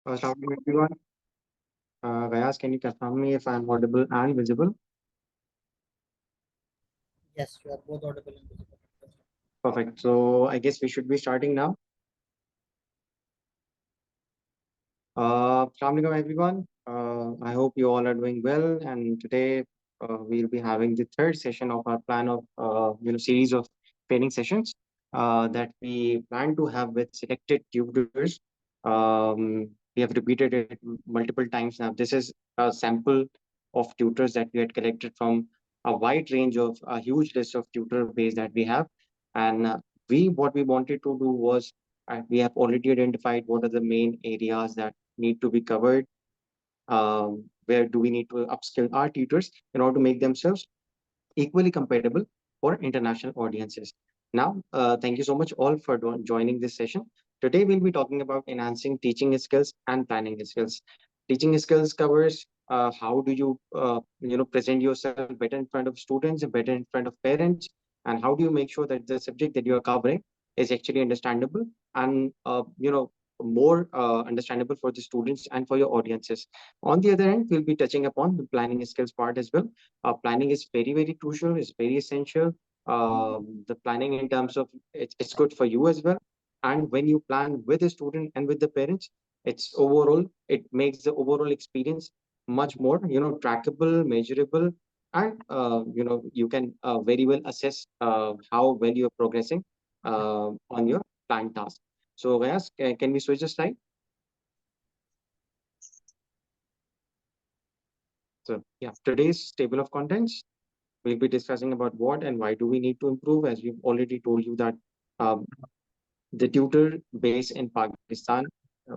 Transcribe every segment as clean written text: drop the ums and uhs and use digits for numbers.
Assalamualaikum everyone. Gayas, can you confirm me if I'm audible and visible? Yes, you are both audible and visible. Perfect. So I guess we should be starting now. Assalamualaikum everyone. I hope you all are doing well. And today we'll be having the third session of our plan of series of training sessions that we plan to have with selected tutors. We have repeated it multiple times now. This is a sample of tutors that we had collected from a wide range of a huge list of tutor base that we have. And we what we wanted to do was we have already identified what are the main areas that need to be covered. Where do we need to upskill our tutors in order to make themselves equally compatible for international audiences. Now, thank you so much all for joining this session. Today, we'll be talking about enhancing teaching skills and planning skills. Teaching skills covers how do you present yourself better in front of students and better in front of parents, and how do you make sure that the subject that you are covering is actually understandable and more understandable for the students and for your audiences. On the other hand, we'll be touching upon the planning skills part as well. Planning is very, very crucial, it's very essential. The planning in terms of it's good for you as well. And when you plan with the student and with the parents, it makes the overall experience much more, trackable, measurable, and, you can very well assess how well you're progressing on your planned task. So, yes, can we switch the slide? So, yeah, today's table of contents. We'll be discussing about what and why do we need to improve, as we've already told you that um, the tutor base in Pakistan,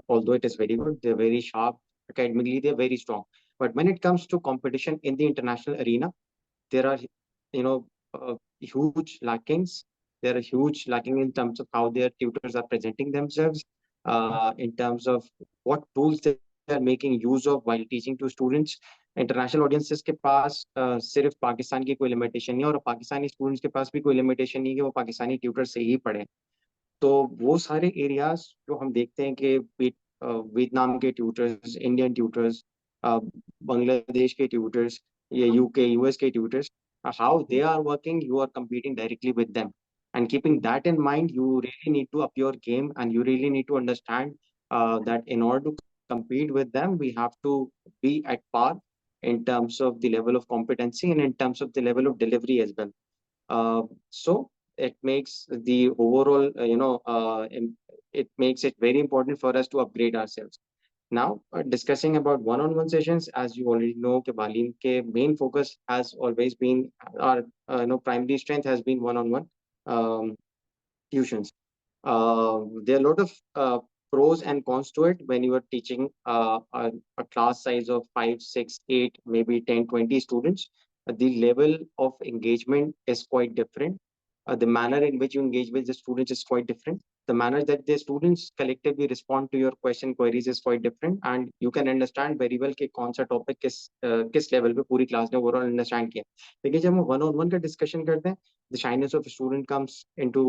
although it is very good, they're very sharp academically, they're very strong. But when it comes to competition in the international arena, there are, huge lackings. There are huge lacking in terms of how their tutors are presenting themselves, in terms of what tools they are making use of while teaching to students. International audiences के पास सिर्फ पाकिस्तान की कोई limitation नहीं है और Pakistani students के पास भी कोई लिमिटेशन नहीं है कि वो पाकिस्तानी ट्यूटर से ही पढ़े. तो वो सारे एरियाज जो हम देखते हैं कि वियतनाम के ट्यूटर्स, इंडियन ट्यूटर्स, बांग्लादेश के ट्यूटर्स, या यूके यूएस के tutors, how they are working, you are competing directly with them. And keeping that in mind, you really need to up your game and you really need to understand that in order to compete with them, we have to be at par in terms of the level of competency and in terms of the level of delivery as well. So it makes the overall, it makes it very important for us to upgrade ourselves. Now, discussing about one-on-one sessions, as you already know, ke Baleen ke main focus has always been our, primary strength has been one-on-one um, tuitions. There are a lot of pros and cons to it when you are teaching a class size of 5, 6, 8, maybe 10, 20 students. The level of engagement is quite different. The manner in which you engage with the students is quite different. The manner that the students collectively respond to your question queries is quite different, and you can understand very well कि कौन सा topic किस level पे पूरी class ने overall understand किया. लेकिन जब हम वन ऑन वन का डिस्कशन करते हैं, the shyness of a student comes into,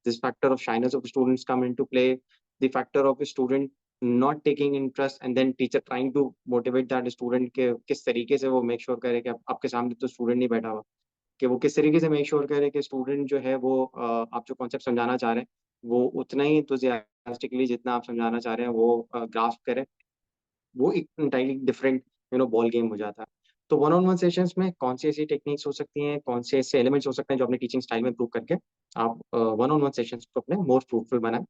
this factor of shyness of students come into play. The factor of a student not taking interest and then teacher trying to motivate that student के किस तरीके से वो make sure करे कि आपके सामने तो student नहीं बैठा हुआ, कि वो किस तरीके से मेक श्योर करे कि स्टूडेंट जो है वो आप जो कॉन्सेप्ट समझाना चाह रहे हैं वो उतना ही enthusiastically जितना आप समझाना चाह रहे हैं वो ग्रास्प करे. वो एक इंटायरली डिफरेंट बॉल गेम हो जाता है. तो वन ऑन वन सेशंस में कौन सी ऐसी टेक्निक्स हो सकती हैं, कौन से ऐसे एलिमेंट्स हो सकते हैं जो अपने टीचिंग स्टाइल में इम्प्रूव करके आप वन ऑन वन सेशंस को अपने मोर फ्रूटफुल बनाएं.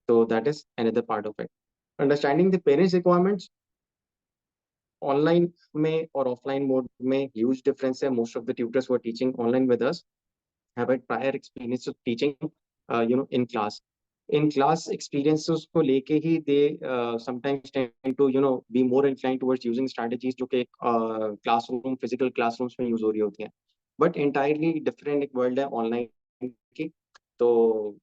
तो that is another part of it. Understanding the parents requirements. Online में और ऑफलाइन मोड में ह्यूज डिफरेंस है. Most of the tutors were teaching online with us have had prior experience of teaching, in class. In class experiences को लेके ही they sometimes tend to be more inclined towards using strategies जो कि classroom physical classrooms में use हो रही होती हैं. But entirely different एक world है online की. तो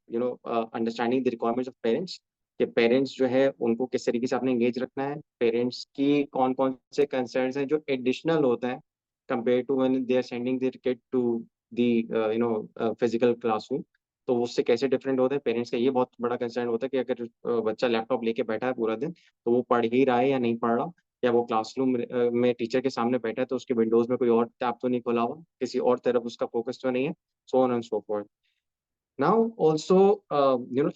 understanding the requirements of parents, कि पेरेंट्स जो है उनको किस तरीके से आपने एंगेज रखना है, पेरेंट्स की कौन कौन से कंसर्न्स हैं जो एडिशनल होते हैं compared to when they are sending their kid to the physical classroom. तो उससे कैसे डिफरेंट होता है, पेरेंट्स का ये बहुत बड़ा कंसर्न होता है कि अगर बच्चा लैपटॉप लेके बैठा है पूरा दिन तो वो पढ़ ही रहा है या नहीं पढ़ रहा, या वो क्लासरूम में टीचर के सामने बैठा है तो उसके विंडोज में कोई और टैब तो नहीं खुला हुआ, किसी और तरफ उसका फोकस तो नहीं है, so on and so fourth. Now, also,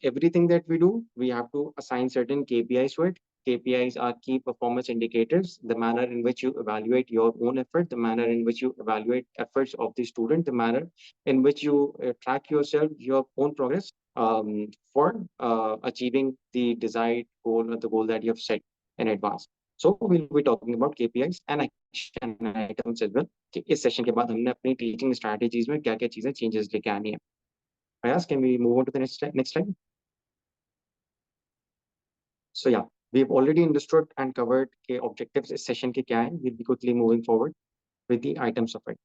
everything that we do, we have to assign certain KPIs to it. KPIs are key performance indicators, the manner in which you evaluate your own effort, the manner in which you evaluate efforts of the student, the manner in which you track yourself, your own progress for achieving the desired goal or the goal that you have set in advance. So we'll be talking about KPIs and action items as well. कि इस session के बाद हमने अपनी teaching strategies में क्या क्या चीजें चेंजेस लेके आनी है. Ayaz, can we move on to the next slide? So yeah, we've already understood and covered के objectives इस session के क्या हैं. We'll be quickly moving forward with the items of it.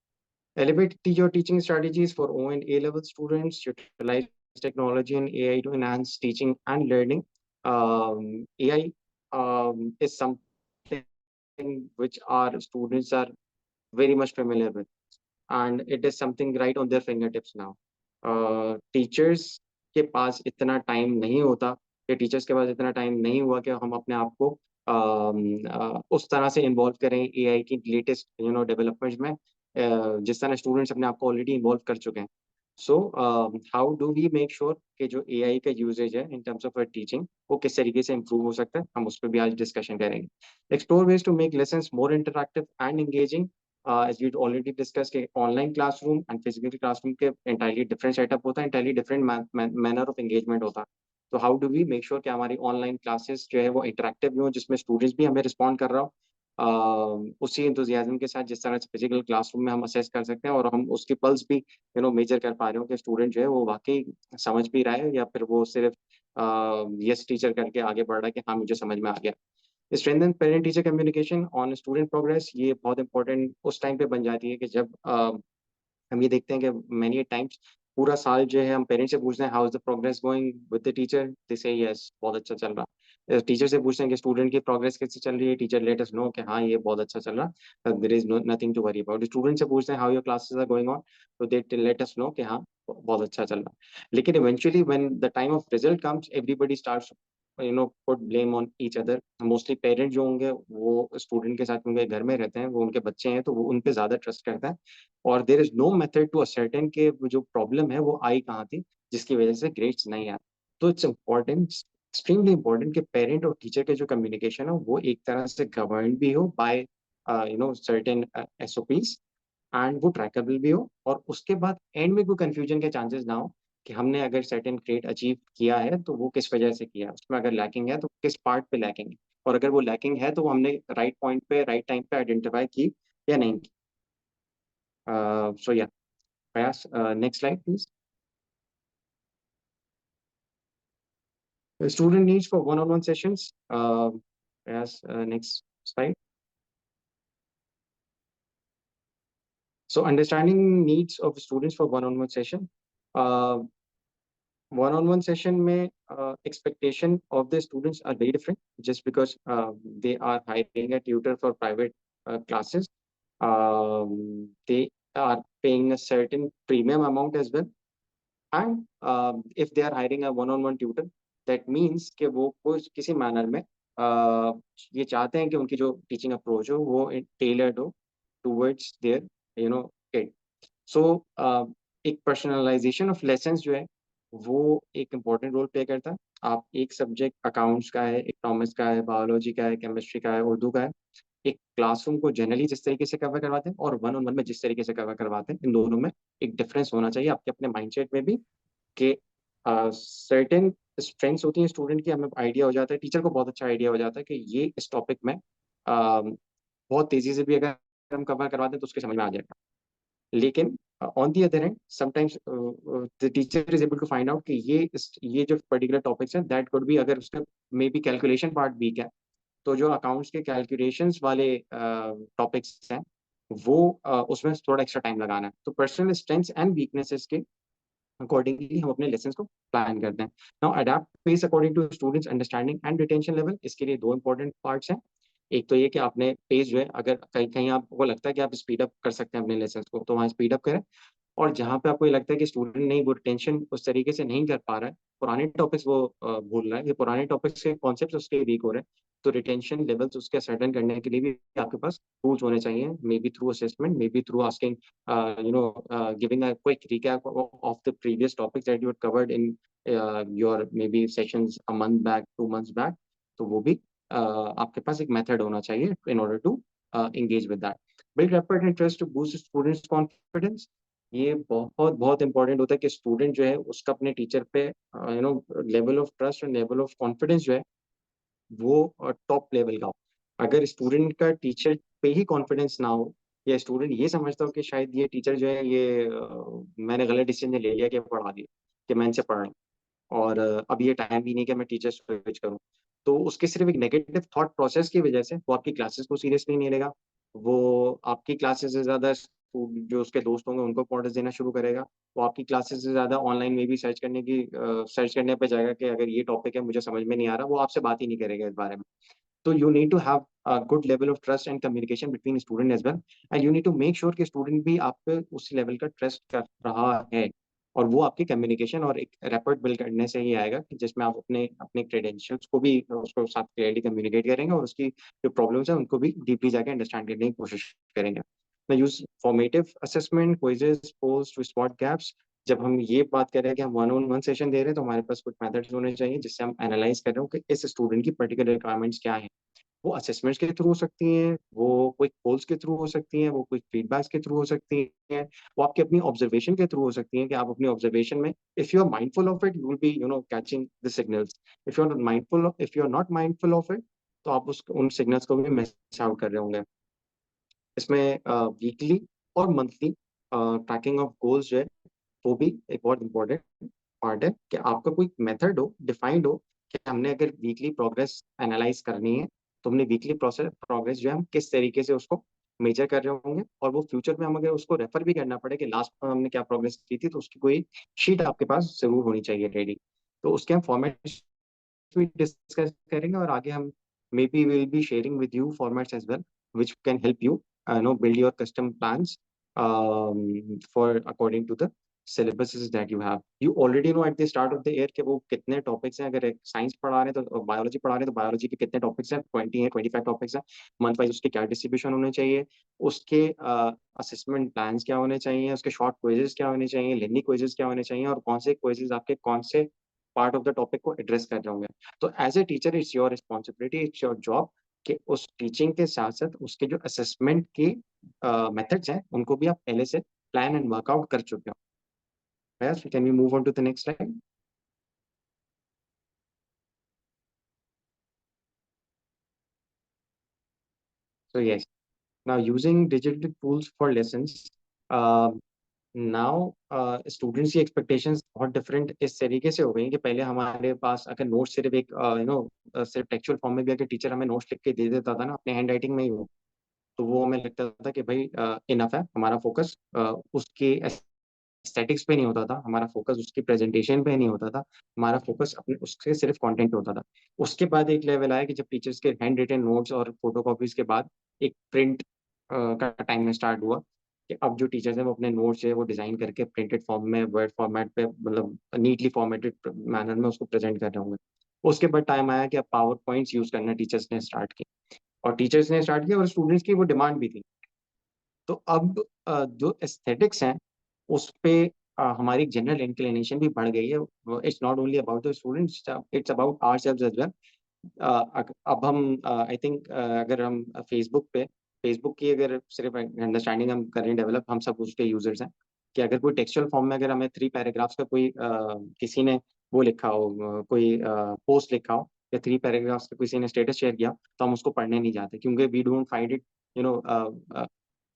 Elevate your teaching strategies for O and A level students. Utilize technology and AI to enhance teaching and learning. AI is something which our students are very much familiar with, and it is something right on their fingertips now. Teachers के पास इतना time नहीं होता, या teachers के पास इतना time नहीं हुआ कि हम अपने आप को उस तरह से इन्वॉल्व करें एआई की लेटेस्ट डेवलपमेंट्स में, जिस तरह स्टूडेंट्स अपने आप को ऑलरेडी इन्वॉल्व कर चुके हैं. So how do we make sure कि जो एआई का यूजेज है इन टर्म्स ऑफ टीचिंग वो किस तरीके से इम्प्रूव हो सकता है, हम उस पर भी आज डिस्कशन करेंगे. Explore ways to make lessons more interactive and engaging. As we already discussed कि online classroom and physical classroom के entirely different setup होता है, entirely different manner of engagement होता है. तो how do we make sure कि हमारी online classes जो है वो इंटरेक्टिव भी हो, जिसमें स्टूडेंट्स भी हमें रिस्पॉन्ड कर रहा हो उसी इंथुजियाज्म के साथ जिस तरह से फिजिकल क्लासरूम में हम असेस कर सकते हैं, और हम उसकी पल्स भी मेजर कर पा रहे हो कि स्टूडेंट जो है वो वाकई समझ भी रहा है या फिर वो सिर्फ यस टीचर करके आगे बढ़ रहा है कि हाँ मुझे समझ में आ गया. Strengthen parent teacher communication on student progress, ये बहुत इंपॉर्टेंट उस टाइम पे बन जाती है कि जब हम ये देखते हैं कि मेनी टाइम्स पूरा साल जो है हम पेरेंट्स से पूछते हैं how is the progress going with the teacher, they say yes बहुत अच्छा चल रहा है. टीचर से पूछते हैं कि स्टूडेंट की प्रोग्रेस कैसे चल रही है, टीचर लेट अस नो कि हाँ ये बहुत अच्छा चल रहा, there is nothing to worry about. Student से पूछते हैं how your classes are going on, तो दे लेट अस नो कि हाँ बहुत अच्छा चल रहा. लेकिन eventually when the time of result comes everybody starts put blame on each other. Mostly parent जो होंगे वो स्टूडेंट के साथ उनके घर में रहते हैं, वो उनके बच्चे हैं, तो वो उन पे ज्यादा ट्रस्ट करते हैं, और there is no method to ascertain के जो प्रॉब्लम है वो आई कहाँ थी जिसकी वजह से ग्रेड्स नहीं आए. तो इट्स इम्पोर्टेंट, एक्सट्रीमली इम्पोर्टेंट कि पेरेंट और टीचर के जो कम्युनिकेशन है वो एक तरह से गवर्न भी हो बाय सर्टेन एसओपीज, एंड वो ट्रैकेबल भी हो, और उसके बाद एंड में कोई कंफ्यूजन के चांसेस ना हो कि हमने अगर सर्टेन ग्रेड अचीव किया है तो वो किस वजह से किया है, उसमें अगर लैकिंग है तो किस पार्ट पे लैकिंग है, और अगर वो लैकिंग है तो वो हमने राइट पॉइंट पे राइट टाइम पे आइडेंटिफाई की या नहीं की. So yeah, Prayas, next slide, please. The student needs for one-on-one sessions. Prayas, next slide. So understanding needs of students for one-on-one session. One-on-one session may expectation of the students are very different just because they are hiring a tutor for private classes. They are paying a certain premium amount as well. And if they are hiring a one-on-one tutor, that means कि वो कुछ किसी manner में ये चाहते हैं कि उनकी जो टीचिंग अप्रोच हो वो टेलर्ड हो टूवर्ड्स देयर किड. सो एक पर्सनलाइजेशन ऑफ लेसन्स जो है वो एक इम्पॉर्टेंट रोल प्ले करता है. आप एक सब्जेक्ट अकाउंट्स का है, इकोनॉमिक्स का है, बायोलॉजी का है, केमिस्ट्री का है, उर्दू का है, एक क्लासरूम को जनरली जिस तरीके से कवर करवाते हैं और वन ऑन वन में जिस तरीके से कवर करवाते हैं, इन दोनों में एक डिफरेंस होना चाहिए आपके अपने माइंडसेट में भी, कि सर्टेन स्ट्रेंथ्स होती हैं स्टूडेंट की, हमें आइडिया हो जाता है, टीचर को बहुत अच्छा आइडिया हो जाता है कि ये इस टॉपिक में बहुत तेजी से भी अगर हम कवर करवा दें तो उसके समझ में आ जाएगा. लेकिन on the other hand sometimes the teacher is able to find out कि ये जो पर्टिकुलर टॉपिक्स हैं दैट कुड बी, अगर उसका maybe calculation part weak है, तो जो अकाउंट्स के कैलकुलेशंस वाले टॉपिक्स हैं वो उसमें थोड़ा एक्स्ट्रा टाइम लगाना है. तो पर्सनल स्ट्रेंथ्स एंड वीकनेसेस के अकॉर्डिंगली हम अपने लेसन्स को प्लान करते हैं. Now adapt pace according to students understanding and retention level. इसके लिए दो इंपॉर्टेंट पार्ट्स हैं. एक तो ये कि आपने पेज जो है, अगर कहीं कहीं आपको लगता है कि आप स्पीड अप कर सकते हैं अपने लेसन्स को, तो वहाँ स्पीड अप करें. और जहाँ पे आपको ये लगता है कि स्टूडेंट नहीं, वो रिटेंशन उस तरीके से नहीं कर पा रहा है, पुराने टॉपिक्स वो भूल रहा है, ये पुराने टॉपिक्स के कॉन्सेप्ट उसके वीक हो रहे हैं, तो रिटेंशन लेवल्स उसके सर्टेन करने के लिए भी आपके पास टूल्स होने चाहिए, maybe through assessment, maybe through asking giving a quick recap of the previous topics that you had covered in your maybe sessions a month back, 2 months back. तो वो भी आपके पास एक method होना चाहिए in order to engage with that. Build rapport and trust to boost students' confidence. ये बहुत बहुत इंपॉर्टेंट होता है कि स्टूडेंट जो है उसका अपने टीचर पे लेवल ऑफ ट्रस्ट और लेवल ऑफ कॉन्फिडेंस जो है वो टॉप लेवल का हो। अगर स्टूडेंट का टीचर पे ही कॉन्फिडेंस ना हो, या स्टूडेंट ये समझता हो कि शायद ये टीचर जो है ये मैंने गलत डिसीजन ले लिया कि पढ़ा दिया, कि मैं इनसे पढ़ रहा हूँ और अब ये टाइम भी नहीं कि मैं टीचर स्विच करूँ, तो उसके सिर्फ एक नेगेटिव थॉट प्रोसेस की वजह से वो आपकी क्लासेस को सीरियसली नहीं लेगा, वो आपकी क्लासेस से ज्यादा जो उसके दोस्त होंगे उनको इंपॉर्टेंस देना शुरू करेगा, वो आपकी क्लासेस से ज्यादा ऑनलाइन में भी सर्च करने पे जाएगा कि अगर ये टॉपिक है मुझे समझ में नहीं आ रहा, वो आपसे बात ही नहीं करेगा इस बारे में। तो you need to have a good level of trust and communication between student as well, and you need to make sure कि स्टूडेंट भी आप पे उस लेवल का ट्रस्ट कर रहा है, और वो आपकी कम्युनिकेशन और एक रैपर्ट बिल्ड करने से ही आएगा कि जिसमें आप अपने अपने क्रेडेंशियल्स को भी उसको साथ क्लियरली कम्युनिकेट करेंगे और उसकी जो प्रॉब्लम्स है उनको भी डीपली जाके अंडरस्टैंड करने की कोशिश करेंगे। मैं use formative assessment, quizzes, polls to spot gaps. जब हम ये बात कर रहे हैं कि हम वन ऑन वन सेशन दे रहे हैं, तो हमारे पास कुछ मेथड्स होने चाहिए जिससे हम एनालाइज कर रहे हो कि इस स्टूडेंट की पर्टिकुलर रिक्वायरमेंट्स क्या है। वो असेसमेंट्स के थ्रू हो सकती हैं, वो कोई पोल्स के थ्रू हो सकती हैं, वो कोई फीडबैक्स के थ्रू हो सकती हैं, वो आपकी अपनी ऑब्जर्वेशन के थ्रू हो सकती हैं कि आप अपनी ऑब्जर्वेशन में if you are mindful of it you will be catching the signals. If you are not mindful of it, तो आप उस उन सिग्नल्स को भी मिस आउट कर रहे होंगे। इसमें वीकली और मंथली ट्रैकिंग ऑफ गोल्स जो है वो भी एक बहुत इंपॉर्टेंट पार्ट है, कि आपका कोई मेथड हो, डिफाइंड हो, कि हमने अगर वीकली प्रोग्रेस एनालाइज करनी है, तो हमने वीकली प्रोसेस प्रोग्रेस जो है हम किस तरीके से उसको मेजर कर रहे होंगे, और वो फ्यूचर में हम अगर उसको रेफर भी करना पड़े कि लास्ट में हमने क्या प्रोग्रेस की थी, तो उसकी कोई शीट आपके पास जरूर होनी चाहिए रेडी। तो उसके हम फॉर्मेट भी डिस्कस करेंगे, और आगे हम maybe will be sharing with you formats as well which can help you build your custom plans for according to the syllabuses that you have. You already know at the start of the year कि वो कितने topics हैं, अगर science पढ़ा रहे हैं तो biology पढ़ा रहे हैं तो बायोलॉजी के कितने टॉपिक्स हैं, 20 हैं, 25 टॉपिक्स हैं, मंथ वाइज उसके क्या डिस्ट्रीब्यूशन होने चाहिए, उसके असेसमेंट प्लान्स क्या होने चाहिए, उसके शॉर्ट क्विजेस क्या होने चाहिए, लेंदी क्विजेस क्या होने चाहिए, और कौन से क्विजेस आपके कौन से पार्ट ऑफ द टॉपिक को एड्रेस कर रहे होंगे। तो as a teacher it's your responsibility, it's your job कि उस टीचिंग के साथ साथ उसके जो असेसमेंट के मेथड्स हैं उनको भी आप पहले से प्लान एंड वर्कआउट कर चुके हो। Yes, can we move on to the next slide? So yes, now using digital tools for lessons. Uh, now students की एक्सपेक्टेशंस बहुत डिफरेंट इस तरीके से हो गई कि पहले हमारे पास अगर नोट सिर्फ एक सिर्फ टेक्सचुअल फॉर्म में भी अगर टीचर हमें नोट्स लिख के दे देता था ना अपने हैंड राइटिंग में ही हो, तो वो हमें लगता था कि भाई इनफ है, हमारा फोकस उसके एस्थेटिक्स पे नहीं होता था, हमारा फोकस उसकी प्रेजेंटेशन पे नहीं होता था, हमारा फोकस अपने उसके सिर्फ कंटेंट होता था। उसके बाद एक लेवल आया कि जब टीचर्स के हैंड रिटन नोट्स और फोटो कॉपीज के बाद एक प्रिंट का टाइम में स्टार्ट हुआ, कि अब जो टीचर्स हैं वो अपने नोट्स है वो डिजाइन करके प्रिंटेड फॉर्म में वर्ड फॉर्मेट पे मतलब नीटली फॉर्मेटेड मैनर में उसको प्रेजेंट कर रहे होंगे। उसके बाद टाइम आया कि अब पावर पॉइंट्स यूज करना टीचर्स ने स्टार्ट की, और टीचर्स ने स्टार्ट किया और स्टूडेंट्स की वो डिमांड भी थी। तो अब जो एस्थेटिक्स हैं उस पे हमारी जनरल इंक्लिनेशन भी बढ़ गई है। It's not only about the students, it's about ourselves as well. अब हम आई थिंक अगर हम फेसबुक की अगर सिर्फ अंडरस्टैंडिंग हम करें डेवलप, हम सब उसके यूजर्स हैं, कि अगर कोई टेक्सचुअल फॉर्म में अगर हमें 3 पैराग्राफ्स का कोई किसी ने वो लिखा हो, कोई पोस्ट लिखा हो, या 3 पैराग्राफ्स का किसी ने स्टेटस शेयर किया, तो हम उसको पढ़ने नहीं जाते, क्योंकि we don't find it you know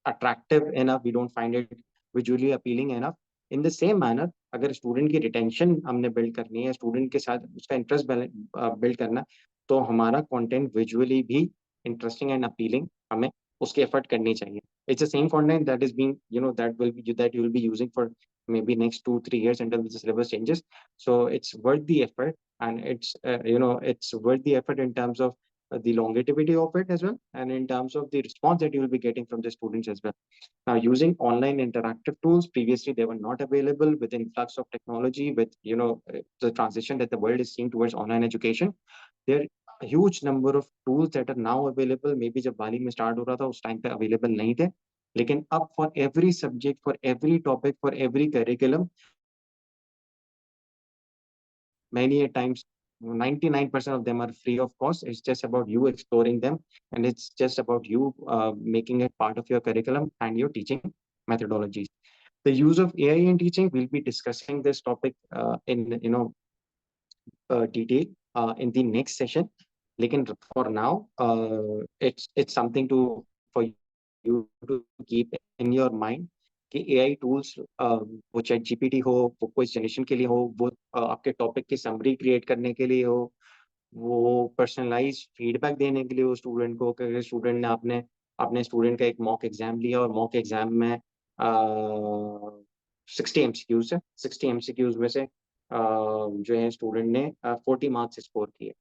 attractive enough, we don't find it visually appealing enough. In the same manner, अगर स्टूडेंट की रिटेंशन हमने बिल्ड करनी है, स्टूडेंट के साथ उसका इंटरेस्ट बिल्ड करना, तो हमारा कंटेंट विजुअली भी इंटरेस्टिंग एंड अपीलिंग हमें उसकी एफर्ट करनी चाहिए। It's the same content that is being that you will be using for maybe next 2-3 years until the syllabus changes. So it's worth the effort, and it's it's worth the effort in terms of the longevity of it as well, and in terms of the response that you will be getting from the students as well. Now, using online interactive tools, previously they were not available. With influx of technology, with the transition that the world is seeing towards online education, there are a huge number of tools that are now available. Maybe जब बाली में start हो रहा था उस time पे available नहीं थे, लेकिन अब for every subject, for every topic, for every curriculum, many a times 99% of them are free of cost. It's just about you exploring them, and it's just about you making it part of your curriculum and your teaching methodologies. The use of AI in teaching, we'll be discussing this topic in detail in the next session. Lekin for now, it's something to for you to keep in your mind कि AI tools, वो chat GPT हो, वो quiz generation के लिए हो, वो आपके topic की समरी क्रिएट करने के लिए हो, वो पर्सनलाइज फीडबैक देने के लिए हो स्टूडेंट को, कि स्टूडेंट ने आपने अपने स्टूडेंट का एक मॉक एग्जाम लिया और मॉक एग्जाम में 60 MCQs है, 60 MCQs में से जो है स्टूडेंट ने 40 मार्क्स स्कोर किए.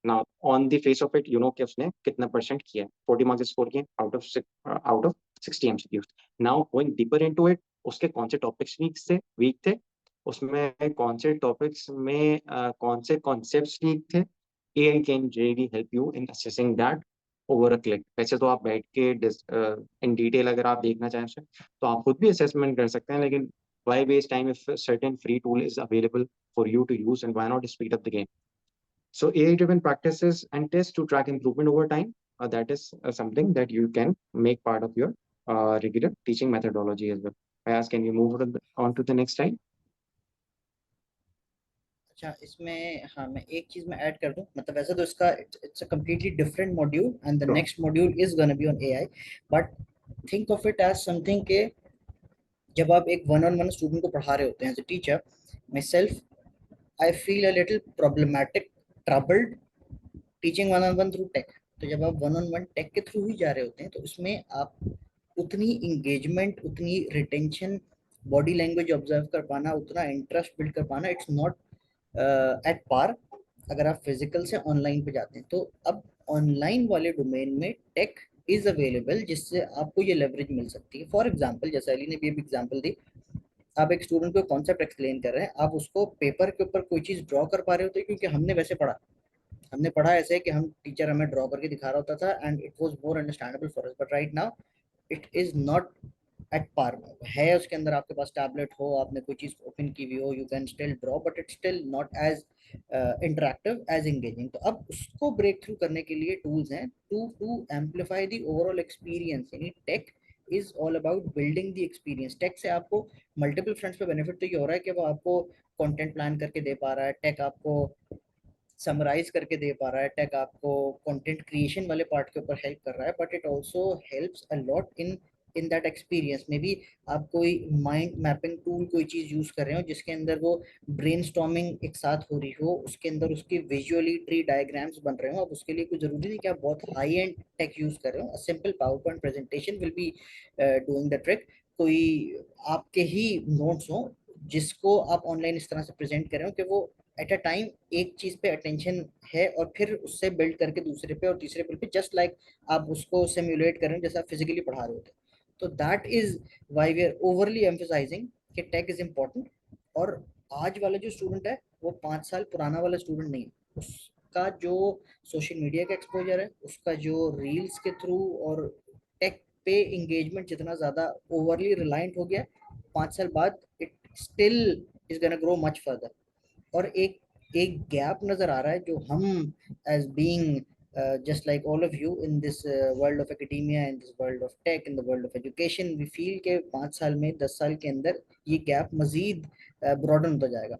Now on the face of it you no कि उसने कितना परसेंट किया, 40 मार्क्स स्कोर किए out of 60 MCQs. Now going deeper into it, उसके कौन से टॉपिक्स वीक थे, उसमें कौन से टॉपिक्स में कौन से कॉन्सेप्ट्स वीक थे. AI can really help you in assessing that over a click. वैसे तो आप बैठ के इन डिटेल अगर आप देखना चाहें तो आप खुद भी असेसमेंट कर सकते हैं, लेकिन why waste time if a certain free tool is available for you to use, and why not speed up the game? So AI-driven practices and tests to track improvement over time, that is something that you can make part of your regular teaching methodology as well. Ayaz, can you move on to the next slide? अच्छा, इसमें हाँ मैं एक चीज में add कर दूं, मतलब वैसे तो इसका it's a completely different module and the Sure. Next module is gonna be on AI, but think of it as something के जब आप एक वन ऑन वन स्टूडेंट को पढ़ा रहे होते हैं as a teacher, myself I feel a little problematic troubled teaching one on one through tech. तो जब आप वन ऑन वन टेक के थ्रू ही जा रहे होते हैं तो उसमें आप उतनी इंगेजमेंट, उतनी रिटेंशन, बॉडी लैंग्वेज ऑब्जर्व कर पाना, उतना इंटरेस्ट बिल्ड कर पाना, इट्स नॉट एट पार अगर आप फिजिकल से ऑनलाइन पे जाते हैं. तो अब ऑनलाइन वाले डोमेन में टेक इज अवेलेबल जिससे आपको ये लेवरेज मिल सकती है. फॉर एग्जांपल, जैसे अली ने भी अभी एग्जांपल दी, आप एक स्टूडेंट को कॉन्सेप्ट एक्सप्लेन कर रहे हैं, आप उसको पेपर के ऊपर कोई चीज ड्रॉ कर पा रहे होते हैं क्योंकि हमने वैसे पढ़ा, हमने पढ़ा ऐसे कि हम टीचर हमें ड्रॉ करके दिखा रहा होता था and it was more understandable for us. But right now it is not at par है. उसके अंदर आपके पास टैबलेट हो, आपने कोई चीज ओपन की हुई हो, you can still draw, but it's still not as interactive, as engaging. तो अब उसको ब्रेक थ्रू करने के लिए टूल्स हैं to amplify the overall experience. यानी tech is all about building the experience. Tech से आपको मल्टीपल फ्रंट्स पे बेनिफिट तो ये हो रहा है कि वो आपको कंटेंट प्लान करके दे पा रहा है, टेक आपको समराइज करके दे पा रहा है, टेक आपको कंटेंट क्रिएशन वाले पार्ट के ऊपर हेल्प कर रहा है, but it also helps a lot in that experience. May be आप कोई माइंड मैपिंग टूल कोई चीज यूज कर रहे हो जिसके अंदर वो ब्रेनस्टॉर्मिंग एक साथ हो रही हो, उसके अंदर उसके विजुअली ट्री डायग्राम्स बन रहे हो. अब उसके लिए कोई जरूरी नहीं कि आप बहुत हाई एंड टेक यूज कर रहे हो. A simple power point presentation will be doing the trick. कोई आपके ही नोट्स हो जिसको आप ऑनलाइन इस तरह से प्रेजेंट कर रहे हो कि वो एट अ टाइम एक चीज पे अटेंशन है और फिर उससे बिल्ड करके दूसरे पे और तीसरे पे, जस्ट लाइक आप उसको सिमुलेट कर रहे हो जैसे आप फिजिकली पढ़ा रहे होते. तो that is why we are overly emphasising कि टेक इज इम्पोर्टेंट. और आज वाला जो स्टूडेंट है वो 5 साल पुराना वाला स्टूडेंट नहीं है. उसका जो सोशल मीडिया का एक्सपोजर है, उसका जो रील्स के थ्रू और टेक पे इंगेजमेंट जितना ज्यादा ओवरली रिलायंट हो गया, 5 साल बाद it still is gonna grow much further. और एक एक गैप नजर आ रहा है जो हम as being just like all of you in this world of academia, in this world of tech, in the world of education, we feel के 5 साल में 10 साल के अंदर ये गैप मजीद ब्रॉडन होता जाएगा.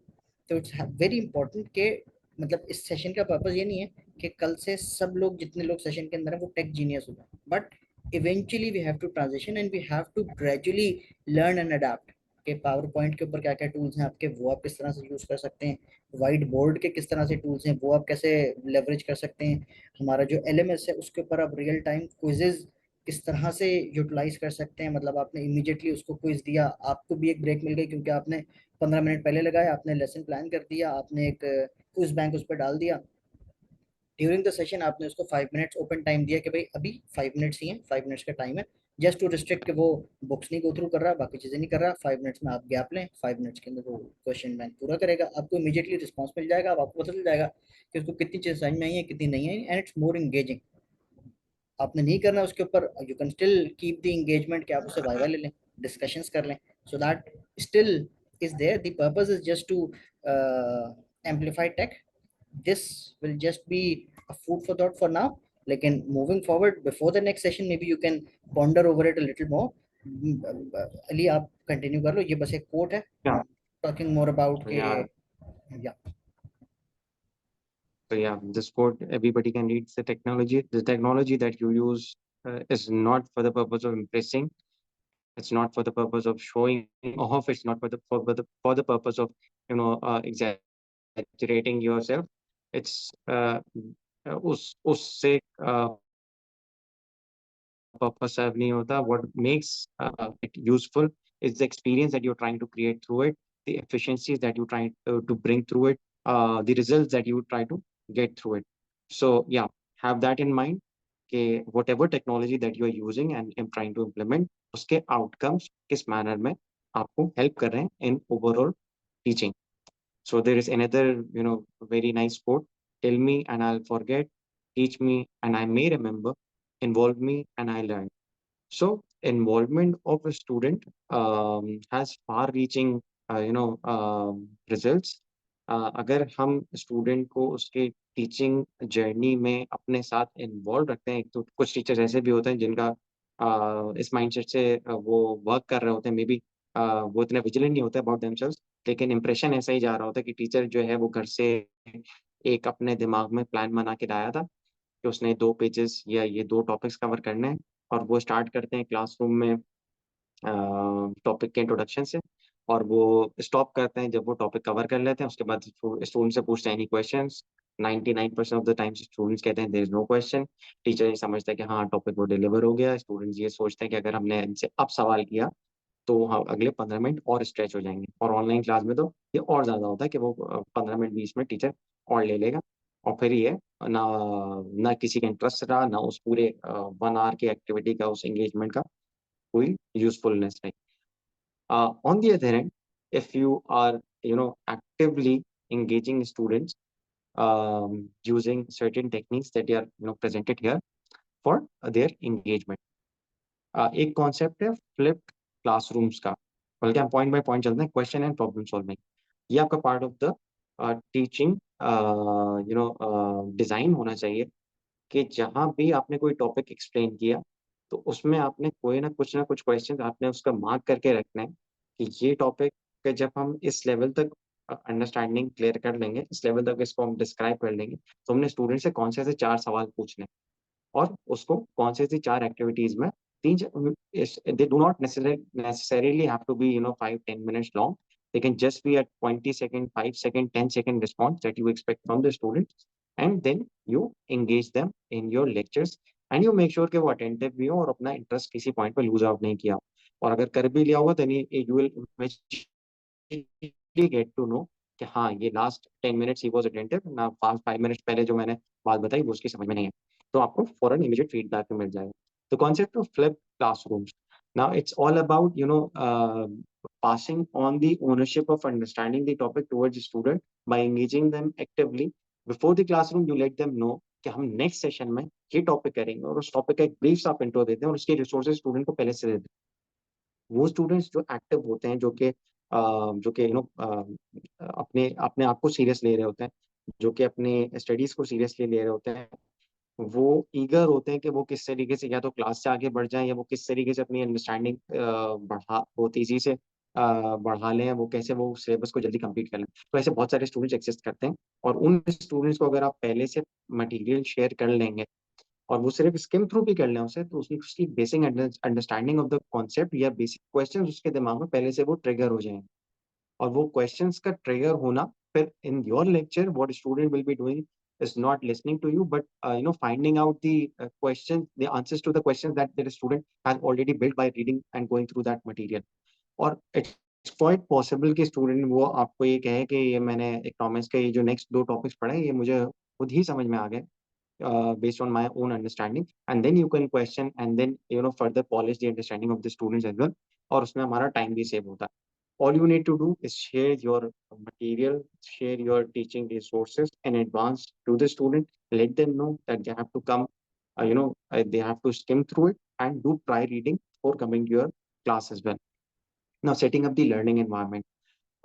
तो इट्स वेरी इंपॉर्टेंट के मतलब इस सेशन का पर्पस ये नहीं है कि कल से सब लोग जितने लोग सेशन के अंदर हैं वो टेक जीनियस हो जाए, but eventually we have to transition and we have to gradually learn and adapt के पावर पॉइंट के ऊपर क्या क्या टूल्स हैं आपके, वो आप किस तरह से यूज कर सकते हैं, वाइट बोर्ड के किस तरह से टूल्स हैं वो आप कैसे लेवरेज कर सकते हैं, हमारा जो एलएमएस है उसके ऊपर आप रियल टाइम क्विजेज किस तरह से यूटिलाइज कर सकते हैं. मतलब आपने इमीडिएटली उसको क्विज दिया, आपको भी एक ब्रेक मिल गई क्योंकि आपने 15 मिनट पहले लगाया, आपने लेसन प्लान कर दिया, आपने एक क्विज बैंक उस पर डाल दिया, ड्यूरिंग द सेशन आपने उसको 5 मिनट्स ओपन टाइम दिया कि भाई अभी 5 मिनट्स ही हैं, 5 मिनट्स का टाइम है, जस्ट टू रिस्ट्रिक्ट कि वो बुक्स नहीं गो थ्रू कर रहा, बाकी चीज़ें नहीं कर रहा, 5 मिनट्स में आप गैप लें, 5 मिनट्स के अंदर वो क्वेश्चन बैंक पूरा करेगा, आपको इमीडिएटली रिस्पॉन्स मिल जाएगा, अब आपको पता चल जाएगा कि उसको कितनी चीज़ें समझ में आई है, कितनी नहीं आई, एंड इट्स मोर इंगेजिंग। आपने नहीं करना उसके ऊपर, you can still keep the engagement कि आप उससे वाइवा ले लें, डिस्कशंस कर लें, so that still is there. The purpose is just to amplify tech. This will just be a food for thought for now. Lekin moving forward, before the next session, maybe you can ponder over it a little more. Ali, आप continue कर लो, ये बस एक quote है, Yeah. talking more about So के, yeah, yeah, so yeah, this quote everybody can read. The technology that you use is not for the purpose of impressing. It's not for the purpose of showing off. It's not for the purpose of exaggerating yourself. It's उससे purpose serve नहीं होता. What makes it useful is the experience that you're trying to create through it, the efficiencies that you're trying to bring through it, the results that you try to get through it. So yeah, have that in mind. कि whatever technology that you are using and trying to implement, उसके outcomes किस manner में आपको help कर रहे हैं in overall teaching. So there is another, very nice quote. Tell me and I'll forget. Teach me and I may remember. Involve me and I learn. So involvement of a student has far-reaching, results. अगर हम student को उसके teaching journey में अपने साथ involve रखते हैं, तो कुछ टीचर्स ऐसे भी होते हैं जिनका इस माइंडसेट से वो वर्क कर रहे होते हैं, मे बी वो इतने विजिलेंट नहीं होते अबाउट देमसेल्व्स, लेकिन इंप्रेशन ऐसा ही जा रहा होता है कि टीचर जो है वो घर से एक अपने दिमाग में प्लान बना के लाया था कि उसने 2 पेजेस या ये 2 टॉपिक्स कवर करने हैं, और वो स्टार्ट करते हैं क्लासरूम में टॉपिक के इंट्रोडक्शन से, और वो स्टॉप करते हैं जब वो टॉपिक कवर कर लेते हैं। उसके बाद स्टूडेंट से पूछते हैं any questions. 99% of the times students कहते हैं there is no question. Teacher ये समझता है कि हाँ टॉपिक वो डिलीवर हो गया। स्टूडेंट्स ये सोचते हैं कि अगर हमने इनसे अब सवाल किया तो हाँ अगले 15 मिनट और स्ट्रेच हो जाएंगे, और ऑनलाइन क्लास में तो ये और ज़्यादा होता है कि वो 15 मिनट 20 मिनट टीचर और ले लेगा, और फिर ये ना ना किसी का इंटरेस्ट रहा, ना उस पूरे 1 आवर की एक्टिविटी का, उस एंगेजमेंट का कोई यूजफुलनेस नहीं। On the other hand, if you are, actively engaging students using certain techniques that are, presented here for their engagement. एक कॉन्सेप्ट है फ्लिप्ड क्लासरूम्स का, बल्कि हम पॉइंट बाय पॉइंट चलते हैं। क्वेश्चन एंड प्रॉब्लम सॉल्विंग, ये आपका part of the teaching design होना चाहिए, कि जहाँ भी आपने कोई टॉपिक एक्सप्लेन किया तो उसमें आपने कोई ना कुछ क्वेश्चन आपने उसका मार्क करके रखना है कि ये टॉपिक पे जब हम इस लेवल तक अंडरस्टैंडिंग क्लियर कर लेंगे, इस लेवल तक इसको हम डिस्क्राइब कर लेंगे, तो हमने स्टूडेंट से कौन से ऐसे 4 सवाल पूछने हैं, और उसको कौन से ऐसी 4 एक्टिविटीज में they do not necessarily have to be 5-10 minutes long. They can just be a 20-second, 5-second, 10-second response that you expect from the students, and then you engage them in your lectures and you make sure कि वो attentive भी हो और अपना interest किसी point पे lose out नहीं किया, और अगर कर भी लिया होगा then you will eventually get to know कि हाँ ये last 10 minutes he was attentive ना, 5 minutes पहले जो मैंने बात बताई वो उसकी समझ में नहीं है, तो आपको फॉरन इमीडिएट फीडबैक मिल जाएगा। The concept of flipped classrooms. Now it's all about, passing on the ownership of understanding the topic towards the student by engaging them actively. Before the classroom, you let them know कि हम next session में ये topic करेंगे, और उस topic का एक brief आप इंट्रो देते हैं और उसके रिसोर्सेज स्टूडेंट को पहले से देते हैं। वो स्टूडेंट्स जो एक्टिव होते हैं, जो कि अपने अपने आप को सीरियस ले रहे होते हैं, जो कि अपने स्टडीज को सीरियसली ले रहे होते हैं, वो ईगर होते हैं कि वो किस तरीके से या तो क्लास से आगे बढ़ जाएं, या वो किस तरीके से अपनी अंडरस्टैंडिंग वो तेजी से बढ़ा लें, वो कैसे वो सिलेबस को जल्दी कंप्लीट कर लें। तो ऐसे बहुत सारे स्टूडेंट्स एग्जिस्ट करते हैं, और उन स्टूडेंट्स को अगर आप पहले से मटेरियल शेयर कर लेंगे और वो सिर्फ स्किम थ्रू भी कर लें उसे, तो उसकी basic understanding of the concept या बेसिक क्वेश्चन उसके दिमाग में पहले से वो ट्रिगर हो जाएंगे, और वो क्वेश्चंस का ट्रिगर होना फिर in your lecture what student will be doing is not listening to you, but finding out the questions, the answers to the questions that the student has already built by reading and going through that material. और it's quite possible कि student वो आपको ये कहे कि ये मैंने economics के ये जो नेक्स्ट 2 टॉपिक्स पढ़े ये मुझे खुद ही समझ में आ गए, based on my own understanding, and then you can question and then further polish the understanding of the students as well. और उसमें हमारा टाइम भी सेव होता है. All you need to do is share your material, share your teaching resources in advance to the student. Let them know that they have to come, they have to skim through it and do prior reading before coming to your class as well. Now, setting up the learning environment.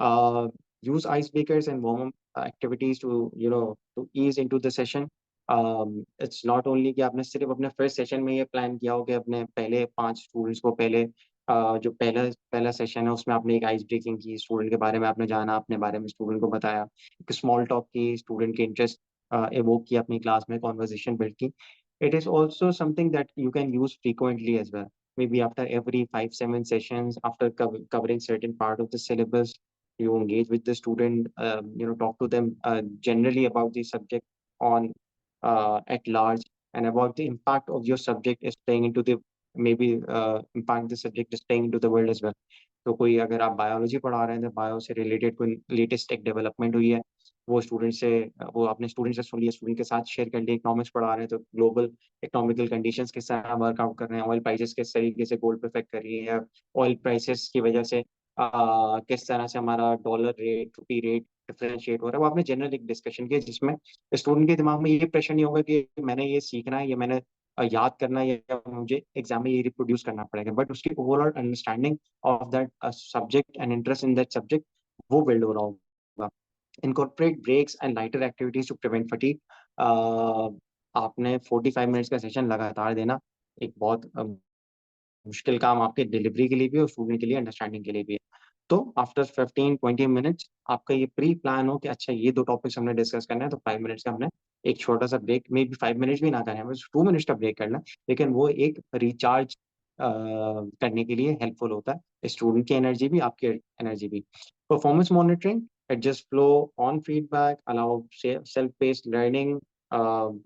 uh, Use icebreakers and warm up activities to ease into the session. It's not only कि आपने सिर्फ अपने first session में ये plan किया हो कि अपने पहले 5 स्टूडेंट्स को पहले जो पहला पहला सेशन है उसमें आपने एक आइस ब्रेकिंग की, स्टूडेंट के बारे में आपने जाना, अपने बारे में स्टूडेंट को बताया, एक स्मॉल टॉक की, स्टूडेंट के इंटरेस्ट एवोक किया अपनी क्लास में, कॉन्वर्सेशन बिल्ड की. It is also something that you can use frequently as well. Maybe after every 5-7 sessions, after covering certain part of the syllabus, you engage with the student, talk to them generally about the subject on at large, and about the impact of your subject is playing into the maybe impact the subject is playing into the world as well. तो कोई अगर आप biology पढ़ा रहे हैं तो bio से related कोई लेटेस्ट टेक डेवलपमेंट हुई है, वो स्टूडेंट से वो अपने स्टूडेंट से सुन लिया, स्टूडेंट के साथ शेयर कर लिया. इकोनॉमिक्स पढ़ा रहे हैं तो ग्लोबल इकोनॉमिकल कंडीशंस किस तरह वर्कआउट कर रहे हैं, ऑयल प्राइसेस किस तरीके से गोल्ड पे इफेक्ट कर रही है, ऑयल प्राइसेस की वजह से किस तरह से हमारा डॉलर रेट, रुपी रेट डिफरेंशिएट हो रहा है. वो आपने जनरल एक डिस्कशन किया जिसमें स्टूडेंट के दिमाग में ये प्रेशर नहीं होगा कि मैंने ये सीखना है, ये मैंने याद करना है, या मुझे एग्जाम में ये रिप्रोड्यूस करना पड़ेगा, बट उसकी overall understanding of that subject and interest in that subject वो बिल्ड हो रहा होगा. Incorporate breaks and lighter activities to prevent fatigue. आपने 45 मिनट्स का सेशन लगातार देना एक बहुत मुश्किल काम आपके डिलीवरी के लिए भी और स्टूडेंट के लिए अंडरस्टैंडिंग के लिए भी है. तो आफ्टर 15-20 मिनट्स आपका ये प्री प्लान हो कि अच्छा ये 2 टॉपिक्स हमने डिस्कस करना है, तो 5 मिनट्स का हमने एक छोटा सा ब्रेक, मे बी 5 मिनट्स भी ना करें, हमें 2 मिनट्स का ब्रेक करना, लेकिन वो एक रिचार्ज करने के लिए हेल्पफुल होता है, स्टूडेंट की एनर्जी भी, आपकी एनर्जी भी. Performance monitoring, adjust flow on feedback, allow self-paced learning,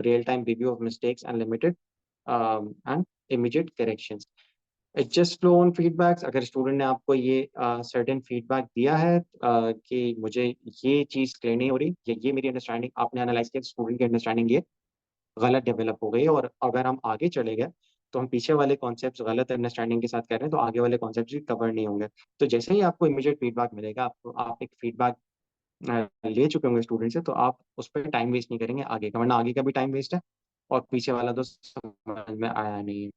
real-time review of mistakes and limited and immediate corrections. Adjust flow on feedbacks. अगर स्टूडेंट ने आपको ये सर्टेन फीडबैक दिया है कि मुझे ये चीज़ क्लियर नहीं हो रही, ये मेरी अंडरस्टैंडिंग आपने एनालाइज किया, स्टूडेंट की अंडरस्टैंडिंग ये गलत डेवलप हो गई है, और अगर हम आगे चले गए तो हम पीछे वाले कॉन्सेप्ट्स गलत अंडरस्टैंडिंग के साथ कर रहे हैं, तो आगे वाले कॉन्सेप्ट्स भी कवर नहीं होंगे. तो जैसे ही आपको इमीडिएट फीडबैक मिलेगा, आपको आप एक फीडबैक ले चुके होंगे स्टूडेंट से, तो आप उस पर टाइम वेस्ट नहीं करेंगे आगे का, वरना आगे का भी टाइम वेस्ट है और पीछे वाला तो समझ में आया नहीं है.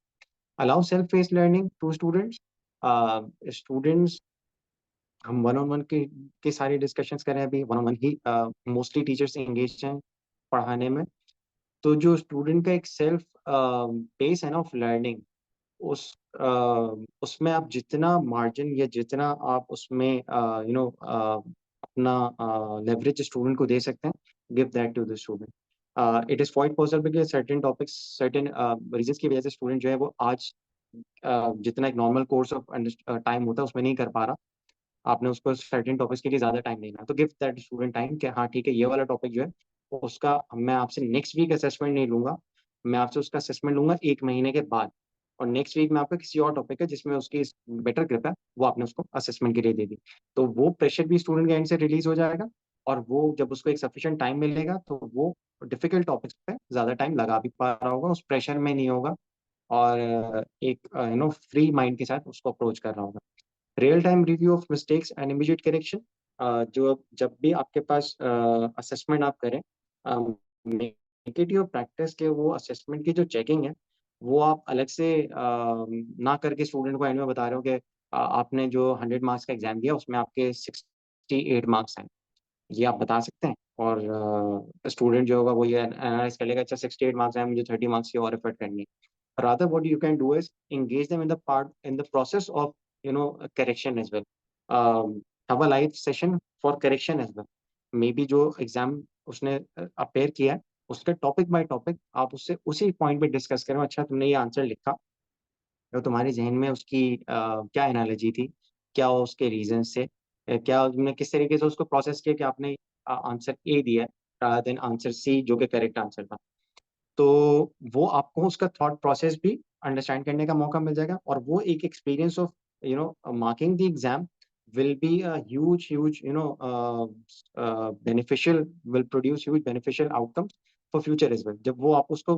Allow self based learning to students. Students, हम वन ऑन वन के सारे डिस्कशंस कर रहे हैं अभी, वन ऑन वन ही मोस्टली टीचर्स एंगेज हैं पढ़ाने में. तो जो स्टूडेंट का एक सेल्फ पेस है ना ऑफ लर्निंग, उस उसमें आप जितना मार्जिन या जितना आप उसमें अपना लेवरेज स्टूडेंट को दे सकते हैं, give that to the student. It is quite possible कि सर्टेन टॉपिक्स, सर्टेन रीजंस की वजह से स्टूडेंट जो है वो आज जितना एक नॉर्मल कोर्स ऑफ टाइम होता है उसमें नहीं कर पा रहा, आपने उसको सर्टेन टॉपिक्स के लिए ज्यादा टाइम देना, तो गिव दैट स्टूडेंट टाइम कि हाँ ठीक है, ये वाला टॉपिक जो है उसका मैं आपसे नेक्स्ट वीक असेसमेंट नहीं लूंगा, मैं आपसे उसका असेसमेंट लूंगा 1 महीने के बाद, और नेक्स्ट वीक में आपका किसी और टॉपिक है जिसमें उसकी बेटर ग्रिप है, वो आपने उसको असेसमेंट के लिए दे दी. तो वो प्रेशर भी स्टूडेंट के एंड से रिलीज हो जाएगा, और वो जब उसको एक सफिशिएंट टाइम मिलेगा तो वो डिफिकल्ट टॉपिक्स पे ज्यादा टाइम लगा भी पा रहा होगा, उस प्रेशर में नहीं होगा, और एक फ्री माइंड के साथ उसको अप्रोच कर रहा होगा. Real time review of mistakes and immediate correction. जो जब भी आपके पास असेसमेंट आप करें, मेक इट योर प्रैक्टिस के वो असेसमेंट की जो चेकिंग है वो आप अलग से ना करके स्टूडेंट को एंड में बता रहे हो कि आपने जो 100 मार्क्स का एग्जाम दिया उसमें आपके 68 मार्क्स हैं, ये आप बता सकते हैं, और स्टूडेंट जो होगा वो ये एनालाइज कर लेगा, अच्छा 68 मार्क्स हैं, मुझे 30 मार्क्स की और एफर्ट करनी है. Rather, what you can do is engage them in the process of correction as well. Have a live session for correction as well. Maybe जो एग्जाम उसने अपेयर किया है उसके टॉपिक बाय टॉपिक आप उससे उसी पॉइंट पे डिस्कस करो, अच्छा तुमने ये आंसर लिखा, तो तुम्हारे जहन में उसकी क्या एनालॉजी थी, क्या उसके रीजन से, क्या तुमने किस तरीके से उसको प्रोसेस किया कि आपने आंसर ए दिया rather देन आंसर सी जो कि करेक्ट आंसर था. तो वो आपको उसका थॉट प्रोसेस भी अंडरस्टैंड करने का मौका मिल जाएगा, और वो एक experience of marking the exam will be a huge beneficial, will produce huge beneficial outcomes for future as well. जब वो आप उसको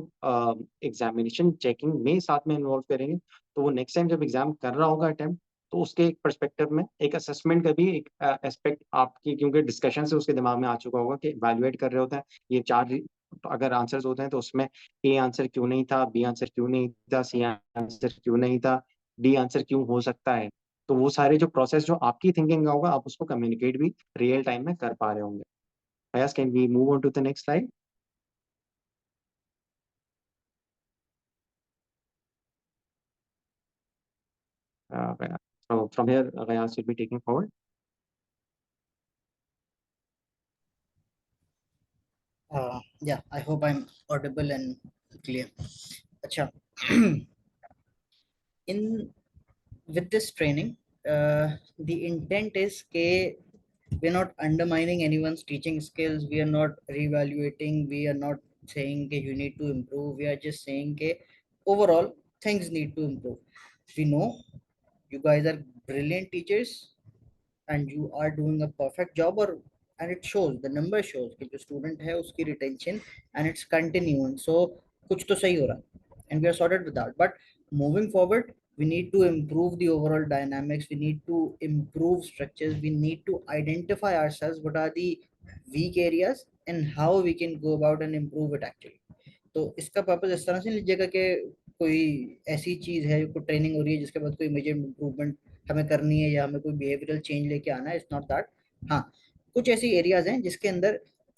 एग्जामिनेशन चेकिंग में साथ में इन्वॉल्व करेंगे, तो वो नेक्स्ट टाइम जब एग्जाम कर रहा होगा अटेम्प्ट, तो उसके एक पर्सपेक्टिव में एक असेसमेंट का भी एक एस्पेक्ट आपकी, क्योंकि डिस्कशन से उसके दिमाग में आ चुका होगा कि इवैल्यूएट कर रहे होते हैं ये चार, तो अगर आंसर्स होते हैं तो उसमें ए आंसर क्यों नहीं था, बी आंसर क्यों नहीं था, सी आंसर क्यों नहीं था, डी आंसर क्यों हो सकता है। तो वो सारे जो प्रोसेस जो आपकी थिंकिंग का होगा, आप उसको कम्युनिकेट भी रियल टाइम में कर पा रहे होंगे। Ayaz, can we move on to the next slide? So from here, Ayaz will be taking forward. Yeah, I hope I'm audible and clear. Acha. In with this training, the intent is that we're not undermining anyone's teaching skills. We are not reevaluating. We are not saying that you need to improve. We are just saying that overall things need to improve. We know you guys are brilliant teachers and you are doing a perfect job, or and it shows, the number shows कि जो student है उसकी retention and it's continuing, so कुछ तो सही हो रहा है and we are sorted with that. But moving forward, we need to improve the overall dynamics, we need to improve structures, we need to identify ourselves what are the weak areas and how we can go about and improve it actually. तो इसका purpose इस तरह से नहीं लीजिएगा कि कोई ऐसी चीज है, कोई ट्रेनिंग हो रही है जिसके बाद कोई मेजर इम्प्रूवमेंट हमें करनी है या हमें कोई बिहेवियरल चेंज लेके आना है, इट्स नॉट दैट। हाँ, कुछ ऐसी एरियाज हैं जिसके अंदर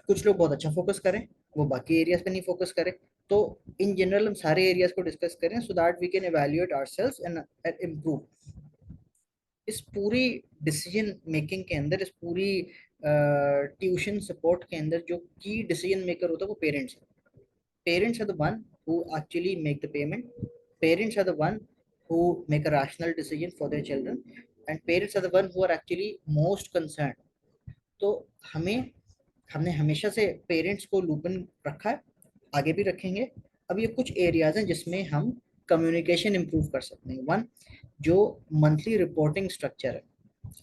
कुछ लोग बहुत अच्छा फोकस करें, वो बाकी एरियाज पे नहीं फोकस करें। तो इन जनरल हम सारे एरियाज को डिस्कस करें so that we can evaluate ourselves and improve. इस पूरी डिसीजन मेकिंग के अंदर, इस पूरी ट्यूशन सपोर्ट के अंदर जो की डिसीजन मेकर होता है वो पेरेंट्स है। Parents are the one who actually make the payment. Parents are the one who make a rational decision for their children, and parents are the one who are actually most concerned. तो हमें हमने हमेशा से parents को लूपन रखा है, आगे भी रखेंगे। अब ये कुछ एरियाज हैं जिसमें हम कम्युनिकेशन इंप्रूव कर सकते हैं। वन, जो मंथली रिपोर्टिंग स्ट्रक्चर है,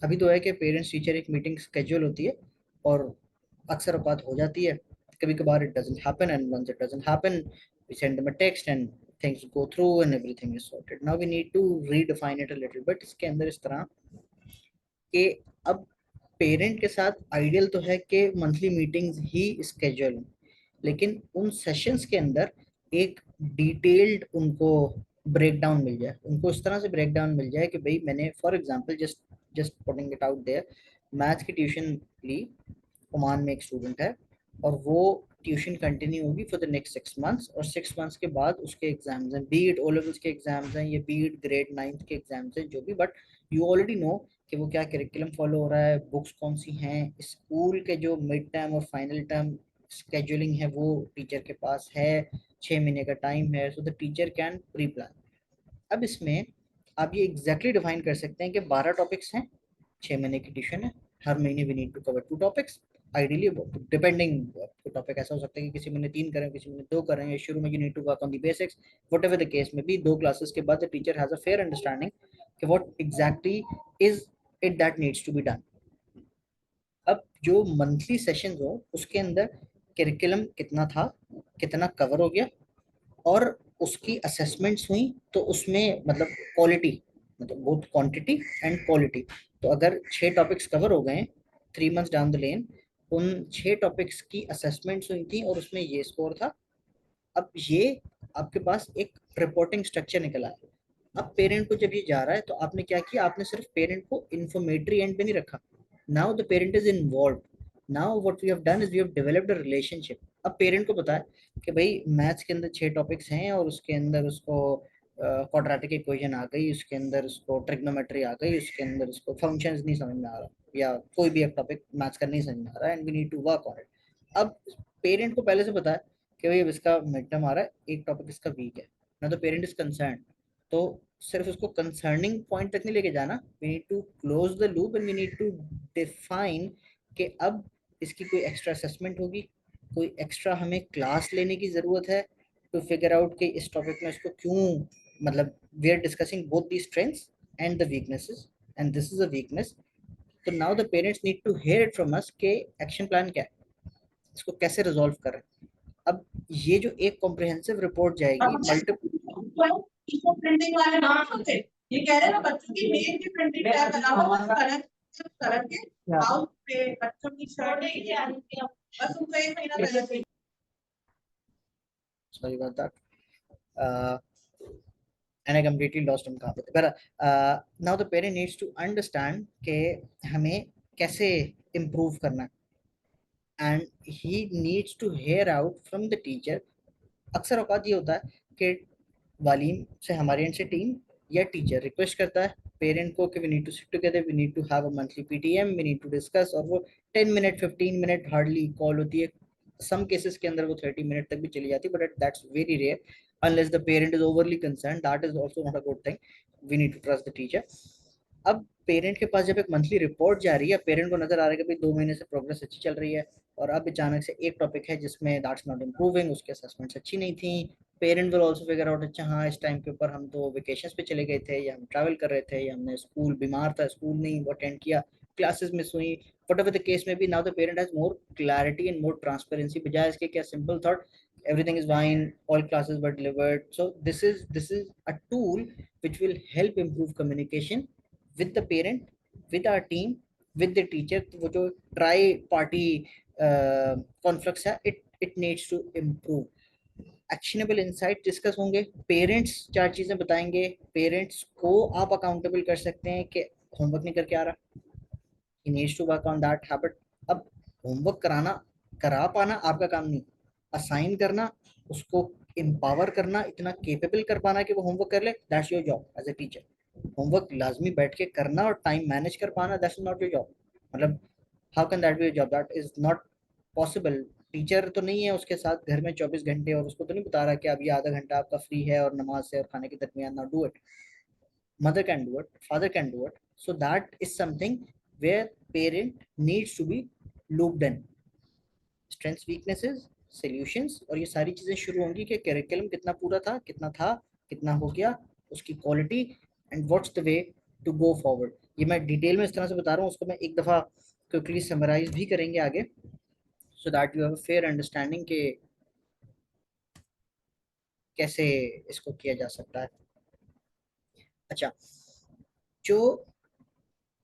अभी तो है कि पेरेंट्स टीचर एक मीटिंग स्केड्यूल होती है और अक्सर बात हो जाती है, कभी कभार it doesn't happen and once it doesn't happen we send them a text and things go through and everything is sorted. Now we need to redefine it a little but इसके अंदर इस तरह कि अब पेरेंट के साथ ideal तो है कि मंथली मीटिंग्स ही स्केड्यूल हों, लेकिन उन सेशंस के अंदर एक डिटेल्ड उनको ब्रेक डाउन मिल जाए, उनको इस तरह से ब्रेक डाउन मिल जाए कि भाई मैंने for example just just putting it out there, maths की ट्यूशन ली, ओमान में एक स्टूडेंट है और वो ट्यूशन कंटिन्यू होगी फॉर द नेक्स्ट 6 मंथ्स, और 6 मंथ्स के बाद उसके एग्जाम्स हैं, बी इट ओ लेवल्स के एग्जाम्स हैं या बी इट ग्रेड 9th के एग्जाम्स हैं, जो भी, बट यू ऑलरेडी नो कि वो क्या करिकुलम फॉलो हो रहा है, बुक्स कौन सी हैं, स्कूल के जो मिड टर्म और फाइनल टर्म स्केड्यूलिंग है वो टीचर के पास है, 6 महीने का टाइम है, so the teacher can pre plan. अब इसमें आप ये एग्जैक्टली डिफाइन कर सकते हैं कि 12 टॉपिक्स हैं, 6 महीने की ट्यूशन है, हर महीने we need to cover 2 topics ideally, depending, topic ऐसा हो सकता है कि किसी महीने 3 करें, किसी महीने 2 करें, या शुरू में you need to work on the basics, whatever the case में बी। 2 क्लासेस के बाद the teacher has a fair understanding कि what exactly is it that needs to be done. अब जो मंथली सेशन हो उसके अंदर करिकुलम कितना था, कितना कवर हो गया, और उसकी असेसमेंट्स हुई, तो उसमें मतलब क्वालिटी, मतलब बोथ क्वांटिटी एंड क्वालिटी। तो अगर 6 टॉपिक्स कवर हो गए 3 मंथ्स डाउन द लेन, उन 6 टॉपिक्स की असेसमेंट्स हुई थी और उसमें ये स्कोर था। अब ये आपके पास एक रिपोर्टिंग स्ट्रक्चर निकला है। अब पेरेंट को जब ये जा रहा है तो आपने क्या किया, आपने सिर्फ पेरेंट को इन्फॉर्मेटरी एंड पे नहीं रखा, now the parent is involve, now what we have done is we have developed a relationship. अब पेरेंट को पता है कि भाई मैथ्स के अंदर 6 टॉपिक्स हैं और उसके अंदर उसको क्वाड्रेटिक इक्वेशन आ गई, उसके अंदर उसको ट्रिग्नोमेट्री आ गई, उसके अंदर उसको फंक्शंस नहीं समझ में आ रहा, या कोई भी एक टॉपिक मैथ्स का नहीं समझ में आ रहा है, and we need to work on it. अब पेरेंट को पहले से पता है कि भाई अब इसका मिड टर्म आ रहा है, एक टॉपिक इसका वीक है, ना तो पेरेंट इज कंसर्न, तो सिर्फ उसको कंसर्निंग पॉइंट तक नहीं लेके जाना, we need to close the loop and we need to define कि अब इसकी कोई एक्स्ट्रा असेसमेंट होगी, कोई एक्स्ट्रा हमें क्लास लेने की ज़रूरत है टू फिगर आउट कि इस टॉपिक में इसको क्यों, मतलब we are discussing both the strengths and the weaknesses and this is a weakness. तो now the parents need to hear it from us के एक्शन प्लान क्या है, इसको कैसे रिजॉल्व करें। अब ये जो एक कॉम्प्रिहेंसिव रिपोर्ट जाएगी मल्टीपल प्रिंटिंग वाले नाम होते, ये कह रहे हैं ना बच्चों की मेल की प्रिंटिंग क्या कराओ, बस कलर के हाउस पे बच्चों की शर्ट बस उनको 1 महीना पहले। sorry about that. And I completely lost him. But now the parent needs to understand कि हमें कैसे improve करना है, and he needs to hear out from the teacher. अक्सर औकात ये होता है कि वालीम से हमारे एंड से टीम या टीचर रिक्वेस्ट करता है पेरेंट को कि we need to sit together, we need to have a monthly PTM, we need to discuss, और वो 10 मिनट 15 मिनट हार्डली कॉल होती है. सम केसेस के अंदर वो 30 मिनट तक भी चली जाती है, but that's very rare unless the parent is overly concerned. That is also not a good thing. We need to trust the teacher. अब पेरेंट के पास जब एक मंथली रिपोर्ट जा रही है, पेरेंट को नजर आ रहा है कि भाई 2 महीने से प्रोग्रेस अच्छी चल रही है, और अब अचानक से एक टॉपिक है जिसमें दैट्स नॉट इम्प्रूविंग, उसके असेसमेंट्स अच्छी नहीं थी. Parent will also figure out, अच्छा हाँ इस टाइम के ऊपर हम तो वेकेशंस पे चले गए थे, या हम ट्रैवल कर रहे थे, या हमने स्कूल बीमार था, स्कूल नहीं अटेंड किया, क्लासेस मिस हुई, whatever the case may be. Now the parent has more clarity and more transparency. बजाय इसके क्या simple thought, everything is fine, all classes were delivered. So this is a tool which will help improve communication with the parent, with our team, with the teacher. वो जो tri party conflicts है, it needs to improve. Actionable insight discuss होंगे, parents 4 चीजें बताएंगे, parents को आप accountable कर सकते हैं कि होमवर्क नहीं करके आ रहा, he needs to work on that habit. अब होमवर्क कराना करा पाना आपका काम नहीं, असाइन करना, उसको एम्पावर करना, इतना केपेबल कर पाना कि वो होमवर्क कर ले, that's your job as a teacher. Homework लाजमी बैठ के करना और टाइम मैनेज कर पाना, दैट्स नॉट योर जॉब. मतलब how can that be your job? That is not possible. Teacher तो नहीं है उसके साथ घर में 24 घंटे, और उसको तो नहीं बता रहा कि अब ये आधा घंटा आपका फ्री है और नमाज से और खाने के दरमियान ना do it. Mother can do it, father can do it. So that is something where parent needs to be looped in. Strengths, weaknesses, solutions, और ये सारी चीजें शुरू होंगी कि करिकुलम कितना पूरा था, कितना हो गया, उसकी quality, and what's the way to go forward. ये मैं डिटेल में इस तरह से बता रहा हूँ, उसको मैं एक दफा क्विकली समराइज भी करेंगे आगे, so that you have a fair understanding के कैसे इसको किया जा सकता है. अच्छा, जो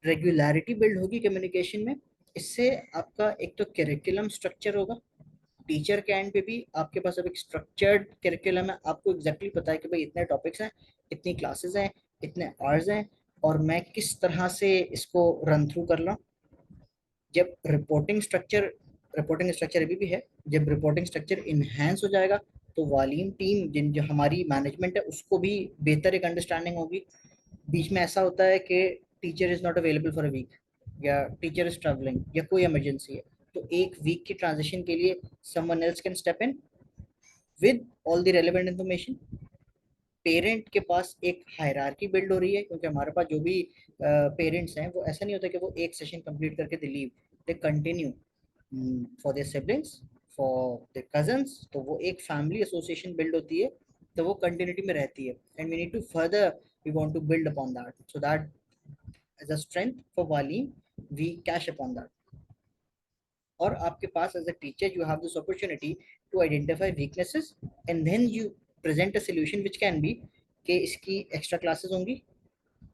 रेगुलरिटी बिल्ड होगी कम्युनिकेशन में, इससे आपका एक तो करिकुलम स्ट्रक्चर होगा. टीचर के एंड पे भी आपके पास अब एक स्ट्रक्चर्ड करिकुलम है, आपको एग्जैक्टली पता है कि भाई इतने टॉपिक्स हैं, इतनी क्लासेस हैं, इतने आवर्स हैं, और मैं किस तरह से इसको रन थ्रू कर लूँ. जब रिपोर्टिंग स्ट्रक्चर अभी भी है, जब रिपोर्टिंग स्ट्रक्चर इनहेंस हो जाएगा तो वालीम टीम जिन जो हमारी मैनेजमेंट है उसको भी बेहतर एक अंडरस्टैंडिंग होगी. बीच में ऐसा होता है कि teacher is not available for a week, या टीचर इज ट्रैवलिंग, या कोई इमरजेंसी है, तो एक वीक की ट्रांजिशन के लिए someone else can step in with all the relevant information. Parent के पास एक हायरार्की बिल्ड हो रही है, क्योंकि हमारे पास जो भी पेरेंट्स हैं वो ऐसा नहीं होता कि वो एक सेशन कंप्लीट करके they leave, they continue for their siblings, for their cousins. तो वो एक फैमिली एसोसिएशन बिल्ड होती है, तो वो कंटिन्यूटी में रहती है, and we need to further, we want to build upon that, so that as a strength for वालीम वी कैश अपॉन दैट. और आपके पास as a teacher you have this opportunity to identify weaknesses, and then you present a solution which can be कि इसकी extra classes होंगी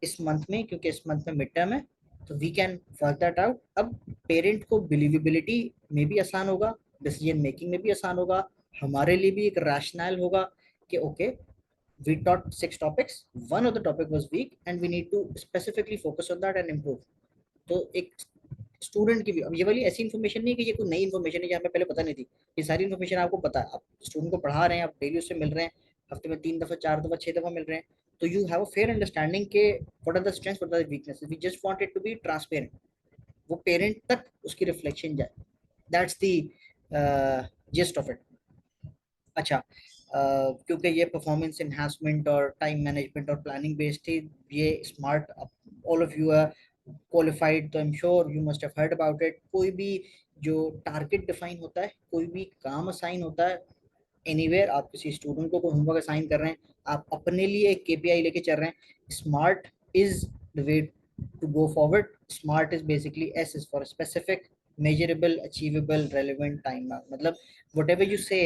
इस month में, क्योंकि इस मंथ में मिड टर्म है, तो we can work that out. अब पेरेंट को बिलीवेबिलिटी में भी आसान होगा, डिसीजन मेकिंग में भी आसान होगा, हमारे लिए भी एक रैशनल होगा कि okay we taught 6 topics, one of the topic was weak and we need to specifically focus on that and improve. तो एक स्टूडेंट की भी, अब ये वाली ऐसी इन्फॉर्मेशन नहीं है कि ये कोई नई इन्फॉर्मेशन है जो हमें पहले पता नहीं थी, ये सारी इन्फॉर्मेशन आपको पता है, आप स्टूडेंट को पढ़ा रहे हैं, आप डेली उससे मिल रहे हैं, हफ्ते में 3 दफा 4 दफा 6 दफा मिल रहे हैं, तो you have a fair understanding के what are the strengths, what are the weaknesses. We just want it to be transparent, वो पेरेंट तक उसकी रिफ्लेक्शन जाए, that's the gist of it. अच्छा, क्योंकि ये परफॉर्मेंस एनहांसमेंट और टाइम मैनेजमेंट और प्लानिंग बेस्ड थी, ये smart, all of you are qualified, तो I am sure you must have heard about it. कोई भी जो टारगेट डिफाइन होता है, कोई भी काम असाइन होता है, एनीवेयर आप किसी स्टूडेंट को कोई होमवर्क असाइन कर रहे हैं, आप अपने लिए एक केपीआई लेके चल रहे हैं, smart is the way to go forward. Smart is basically, S is for specific, measurable, achievable, relevant, time bound. मतलब whatever you say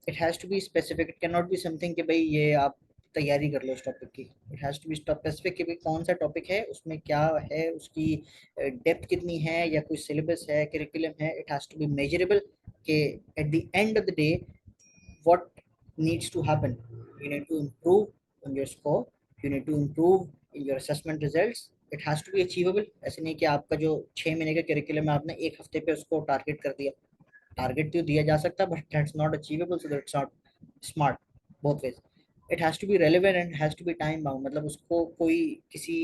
it has to be specific. It cannot be something कि भाई ये आप तैयारी कर लो उस topic की. It has to be specific कि भाई कौन सा टॉपिक है, उसमें क्या है, उसकी डेप्थ कितनी है, या कोई सिलेबस है, करिकुलम है. It has to be measurable कि at the end of the day what needs to happen. You need to improve on your score, you need to improve in your assessment results. It has to be achievable. ऐसे नहीं कि आपका जो 6 महीने का curriculum है आपने एक हफ्ते पे उसको टारगेट कर दिया. टारगेट तो दिया जा सकता है but that's not achievable, so that's not smart both ways. It has to be relevant and has to be time bound. मतलब उसको कोई किसी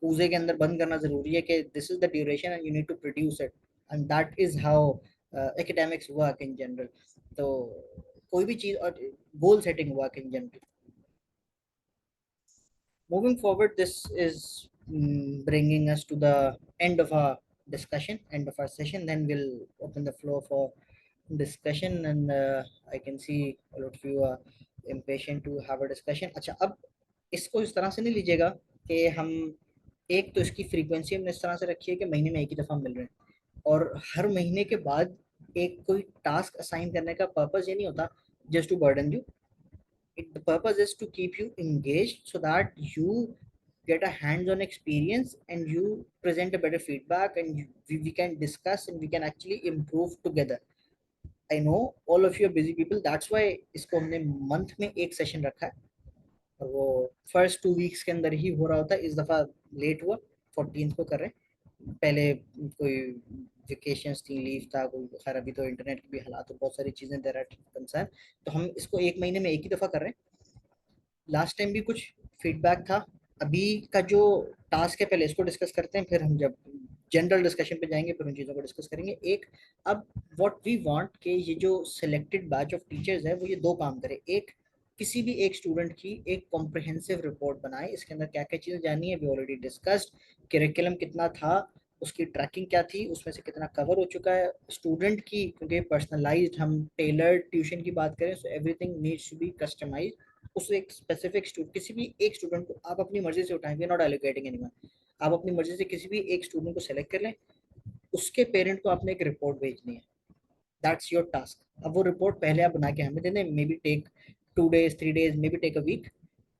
कूजे के अंदर बंद करना जरूरी है कि this is the duration and you need to produce it, and that is how academics work in general. तो कोई भी चीज और goal setting work in general. Moving forward, this is bringing us to the end of our discussion, end of our session. Then we'll open the floor for discussion, and I can see a lot of you are impatient to have a discussion. अच्छा, अब इसको इस तरह से नहीं लीजिएगा कि हम एक तो इसकी फ्रीक्वेंसी हमने इस तरह से रखी है कि महीने में एक ही दफ़ा मिल रहे हैं, और हर महीने के बाद एक कोई टास्क असाइन करने का पर्पस ये नहीं होता just to burden you. The purpose is to keep you engaged so that you get a hands-on experience and you present a better feedback, and we can discuss and we can actually improve together. I know all of you are busy people, that's why इसको हमने month में एक session रखा है, और वो first 2 weeks के अंदर ही हो रहा होता है. इस दफ़ा लेट हुआ, 14th को कर रहे हैं. पहले कोई वेकेशंस थी, लीव था, कोई खैर अभी तो इंटरनेट की भी हालात, तो बहुत सारी चीज़ें देर आर कंसर्न, तो हम इसको एक महीने में एक ही दफ़ा कर रहे हैं. लास्ट टाइम भी कुछ फीडबैक था. अभी का जो टास्क है पहले इसको डिस्कस करते हैं, फिर हम जब जनरल डिस्कशन पे जाएंगे फिर उन चीज़ों को डिस्कस करेंगे. एक, अब व्हाट वी वांट कि ये जो सिलेक्टेड बैच ऑफ टीचर्स है वो ये 2 काम करे. एक, किसी भी एक स्टूडेंट की एक कॉम्प्रिहेंसिव रिपोर्ट बनाए. इसके अंदर क्या क्या चीज़ें जाननी है वी ऑलरेडी डिस्कस्ड. करिकुलम कितना था, उसकी ट्रैकिंग क्या थी, उसमें से कितना कवर हो चुका है. स्टूडेंट की, क्योंकि पर्सनलाइज्ड हम टेलर्ड ट्यूशन की बात करें, so everything needs to be customised. उस एक स्पेसिफिक स्टूडेंट, किसी भी एक स्टूडेंट को आप अपनी मर्जी से उठाएं, we are not allocating anyone. आप अपनी मर्जी से किसी भी एक स्टूडेंट को सेलेक्ट कर लें, उसके पेरेंट को आपने एक रिपोर्ट भेजनी है. That's your task. अब वो रिपोर्ट पहले आप बना के हमें दे दें, maybe take 2 days 3 days, maybe take a week,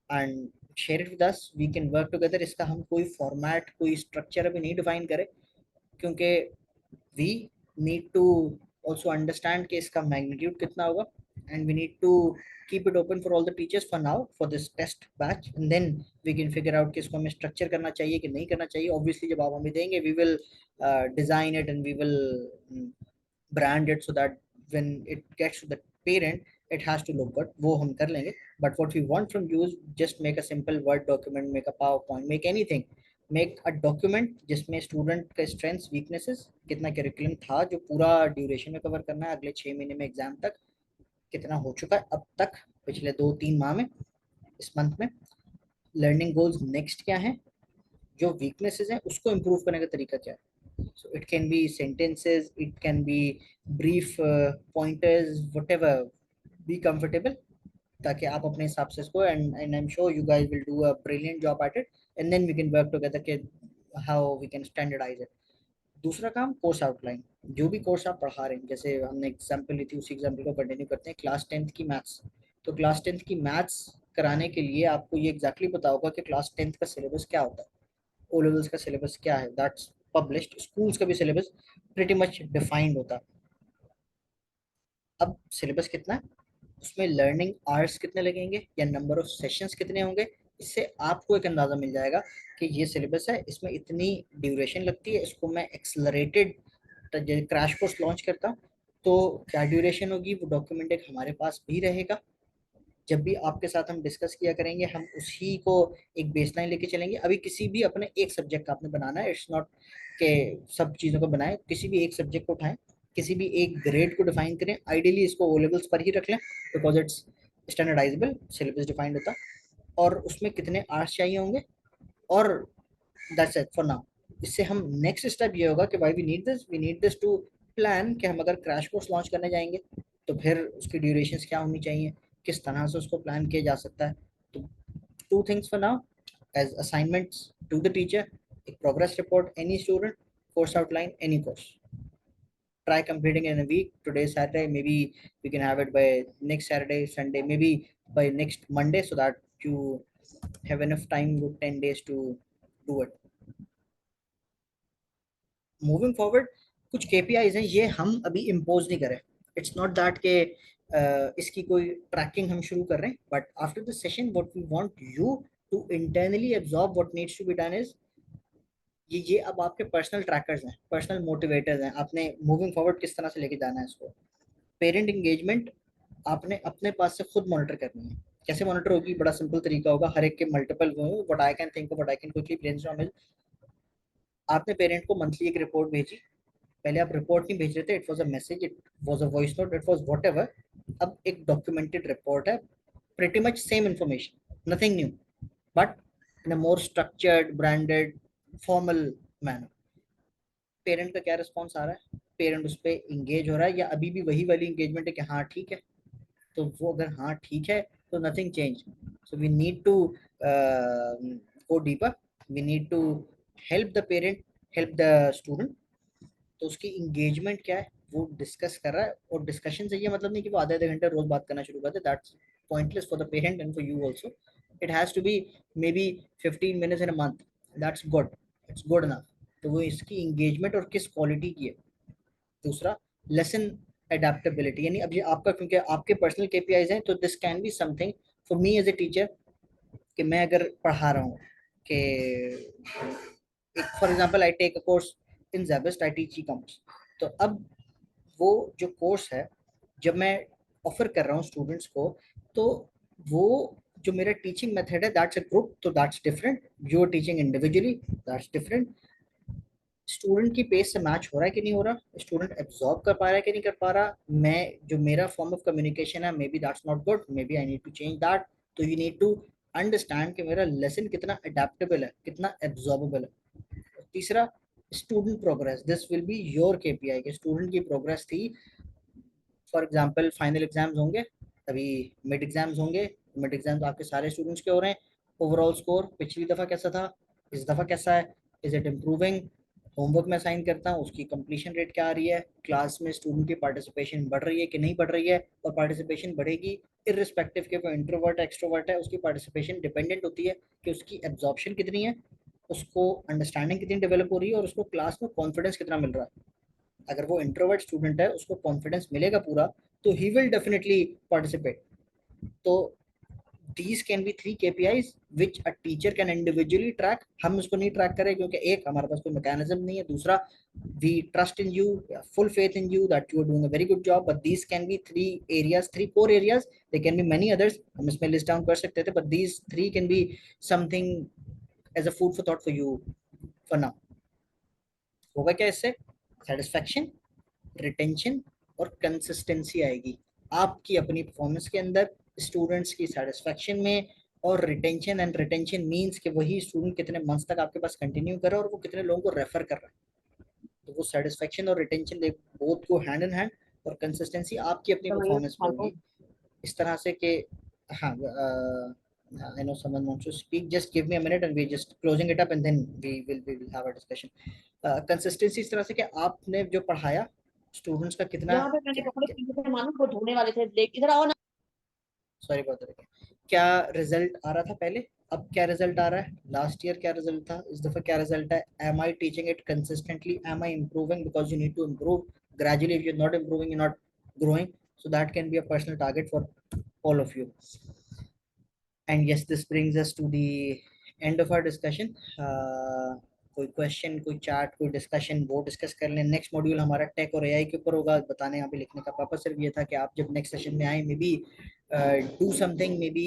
and share it with us. We can work together. इसका हम कोई फॉर्मेट, कोई स्ट्रक्चर अभी नहीं डिफाइन करें, क्योंकि we need to also understand कि इसका मैग्नीट्यूड कितना होगा, and we need to keep it open for all the teachers for now for this test batch, and then we can figure out कि इसको हमें structure करना चाहिए कि नहीं करना चाहिए. Obviously जब आप हमें देंगे we will design it and we will brand it so that when it gets to the parent it has to look good. वो हम कर लेंगे, but what we want from you is just make a simple word document, make a PowerPoint, make anything, make a document जिसमें student का strengths, weaknesses, कितना curriculum था जो पूरा ड्यूरेशन में कवर करना है, अगले 6 महीने में एग्जाम तक कितना हो चुका है अब तक, पिछले 2-3 माह में, इस मंथ में. लर्निंग गोल्स नेक्स्ट क्या है, जो वीकनेसेस हैं उसको इम्प्रूव करने का तरीका क्या है. So it can be sentences, it can be brief pointers, whatever, be comfortable, ताकि आप अपने हिसाब से इसको, and I am sure you guys will do a brilliant job at it, and then we can work together के how we can standardize it. दूसरा काम, course outline. जो भी कोर्स आप पढ़ा रहे हैं, जैसे हमने एग्जाम्पल ली थी उसी एग्जाम्पल को कंटिन्यू करते हैं. क्लास 10th की मैथ्स, तो क्लास 10th की मैथ्स कराने के लिए आपको ये एग्जैक्टली पता होगा कि क्लास 10th का सिलेबस क्या होता है, ओ लेवल्स का सिलेबस क्या है, दैट्स पब्लिश्ड. स्कूल्स का भी सिलेबस प्रीटी मच डिफाइंड होता है. अब सिलेबस कितना है, उसमें लर्निंग आवर्स कितने लगेंगे या नंबर ऑफ सेशंस कितने होंगे, इससे आपको एक अंदाज़ा मिल जाएगा कि ये सिलेबस है, इसमें इतनी ड्यूरेशन लगती है, इसको मैं एक्सलरेटेड क्रैश कोर्स लॉन्च करता हूँ तो क्या ड्यूरेशन होगी, वो डॉक्यूमेंट एक हमारे पास भी रहेगा. जब भी आपके साथ हम डिस्कस किया करेंगे हम उसी को एक बेसलाइन लेके चलेंगे. अभी किसी भी अपने एक सब्जेक्ट का आपने बनाना है, इट्स नॉट के सब चीज़ों को बनाएं, किसी भी एक सब्जेक्ट को उठाएं, किसी भी एक ग्रेड को डिफाइन करें. आइडियली इसको ओ लेवल्स पर ही रख लें बिकॉज इट्स स्टैंडर्डाइजेबल, सिलेबस डिफाइंड होता, और उसमें कितने आवर्स चाहिए होंगे, और दैट्स इट फॉर नाउ. इससे हम नेक्स्ट स्टेप ये होगा कि we need this to plan कि हम अगर क्रैश कोर्स लॉन्च करने जाएंगे तो फिर उसकी ड्यूरेशंस क्या होनी चाहिए, किस तरह से उसको प्लान किया जा सकता है. तो 2 things for now as assignments to the teacher, एक progress report, any student, course outline, any course. try completing in a week. Today is Saturday, maybe we can have it by next Saturday, Sunday, maybe by next Monday, so that you have enough time with 10 days to do it. Moving forward, कुछ KPIs हैं, ये हम अभी impose नहीं करें. It's not that के इसकी कोई tracking हम शुरू कर रहे हैं, but after the session what we want you to internally absorb what needs to be done is ये अब आपके पर्सनल ट्रैकर्स हैं, पर्सनल मोटिवेटर्स हैं. आपने मूविंग फॉरवर्ड किस तरह से लेके जाना है इसको. पेरेंट एंगेजमेंट आपने अपने पास से खुद मॉनिटर करनी है. कैसे मॉनिटर होगी? बड़ा सिंपल तरीका होगा. हर एक के multiple what I can think, what I can quickly brainstorm is, आपने पेरेंट को मंथली एक रिपोर्ट भेजी. पहले आप रिपोर्ट नहीं भेज रहे थे, it was a message, it was a voice note, it was whatever. अब एक डॉक्यूमेंटेड रिपोर्ट है, pretty much same information, nothing new, but in a more structured, branded, formal manner. Parent का क्या रिस्पॉन्स आ रहा है? पेरेंट उस पर engage हो रहा है या अभी भी वही वाली इंगेजमेंट है कि हाँ ठीक है? तो वो अगर हाँ ठीक है तो nothing change. So we need to go deeper, we need to help the parent, help the student. तो उसकी इंगेजमेंट क्या है वो डिस्कस कर रहा है. और डिस्कशन से ये मतलब नहीं कि वो आधे घंटे रोज बात करना शुरू कर दे. That's pointless for the parent and for you also. It has to be maybe 15 minutes in a month. That's good, it's good enough. तो वो इसकी इंगेजमेंट और किस क्वालिटी की है. दूसरा, लेसन एडेप्टेबिलिटी, यानी अब ये आपका, क्योंकि आपके पर्सनल KPIs हैं, तो this can be something for me as a teacher कि मैं अगर पढ़ा रहा हूँ कि for example I take a course in Zebest, I teach e-commerce. तो अब वो जो कोर्स है जब मैं ऑफर कर रहा हूँ स्टूडेंट्स को, तो वो जो मेरा टीचिंग मेथड है दैट्स अ ग्रुप, तो that's different. You are teaching individually, that's different. Student की पेस से मैच हो रहा है कि नहीं हो रहा, स्टूडेंट एब्जॉर्ब कर पा रहा है कि नहीं कर पा रहा. मैं जो मेरा फॉर्म ऑफ कम्युनिकेशन है, maybe that's not good, maybe I need to change that. तो यू नीड टू अंडरस्टैंड कि मेरा लेसन कितना अडेप्टेबल है, कितना एब्जॉर्बेबल है. तीसरा, student progress. This will be your KPI कि स्टूडेंट की प्रोग्रेस थी. फॉर एग्जाम्पल फाइनल एग्जाम्स होंगे, अभी मिड एग्जाम्स होंगे. मिड एग्जाम्स आपके सारे स्टूडेंट्स के हो रहे हैं. ओवरऑल स्कोर पिछली दफ़ा कैसा था, इस दफ़ा कैसा है, इज इट इम्प्रूविंग. होमवर्क में असाइन करता हूँ, उसकी कंप्लीशन रेट क्या आ रही है, क्लास में स्टूडेंट की पार्टिसिपेशन बढ़ रही है कि नहीं बढ़ रही है. और पार्टिसिपेशन बढ़ेगी इर्रिस्पेक्टिव के वो इंट्रोवर्ट एक्सट्रोवर्ट है, उसकी पार्टिसिपेशन डिपेंडेंट होती है कि उसकी एब्जॉर्प्शन कितनी है, उसको अंडरस्टैंडिंग कितनी डेवलप हो रही है और उसको क्लास में कॉन्फिडेंस कितना मिल रहा है. अगर वो इंट्रोवर्ट स्टूडेंट है, उसको कॉन्फिडेंस मिलेगा पूरा, तो ही विल डेफिनेटली पार्टिसिपेट. तो these can be 3 KPIs which a teacher can individually track. हम उसको नहीं ट्रैक करें क्योंकि एक हमारे पास कोई मैकेनिज्म नहीं है. दूसरा, we trust in you, full faith in you that you are doing a very good job, but these can be 3 areas, 3 core areas. There can be many others, हम इसमें list down कर सकते थे, but these 3 can be something as a food for thought for you for now. होगा क्या इससे? Satisfaction, retention और consistency आएगी आपकी अपनी परफॉर्मेंस के अंदर, स्टूडेंट्स की सेटिस्फैक्शन में और रिटेंशन. एंड रिटेंशन मींस कि वही स्टूडेंट कितने मंथ्स तक आपके पास कंटिन्यू कर रहा है और वो कितने लोगों को रेफर कर रहा है. तो वो सेटिस्फैक्शन और रिटेंशन बोथ को हैंड इन हैंड, और कंसिस्टेंसी आपकी अपनी परफॉर्मेंस में होगी इस तरह से कि हाँ. I know someone wants to speak. Just give me a minute and we're just closing it up and then we will have a discussion. Consistency इस तरह से कि आपने जो पढ़ाया स्टूडेंट्स का कितना, यहाँ पे मैंने कपड़े पीछे थे मालूम, वो धोने वाले थे. इधर आओ ना. सॉरी बहुत देर, क्या रिजल्ट आ रहा था पहले, अब क्या रिजल्ट आ रहा है, लास्ट ईयर क्या रिजल्ट था, इस दफा क्या रिजल्ट है. Am I teaching it consistently, am I improving, because you need to improve gradually. If you are not improving, you are not growing. So that can be a personal target for all of you. And yes, this brings us to the end of our discussion. कोई question, कोई chat, कोई discussion, वो discuss कर लें. Next module हमारा take और AI के ऊपर होगा. बताने यहाँ पे लिखने का पर्पस सिर्फ ये था कि आप जब नेक्स्ट सेशन में आए, may be do something, may be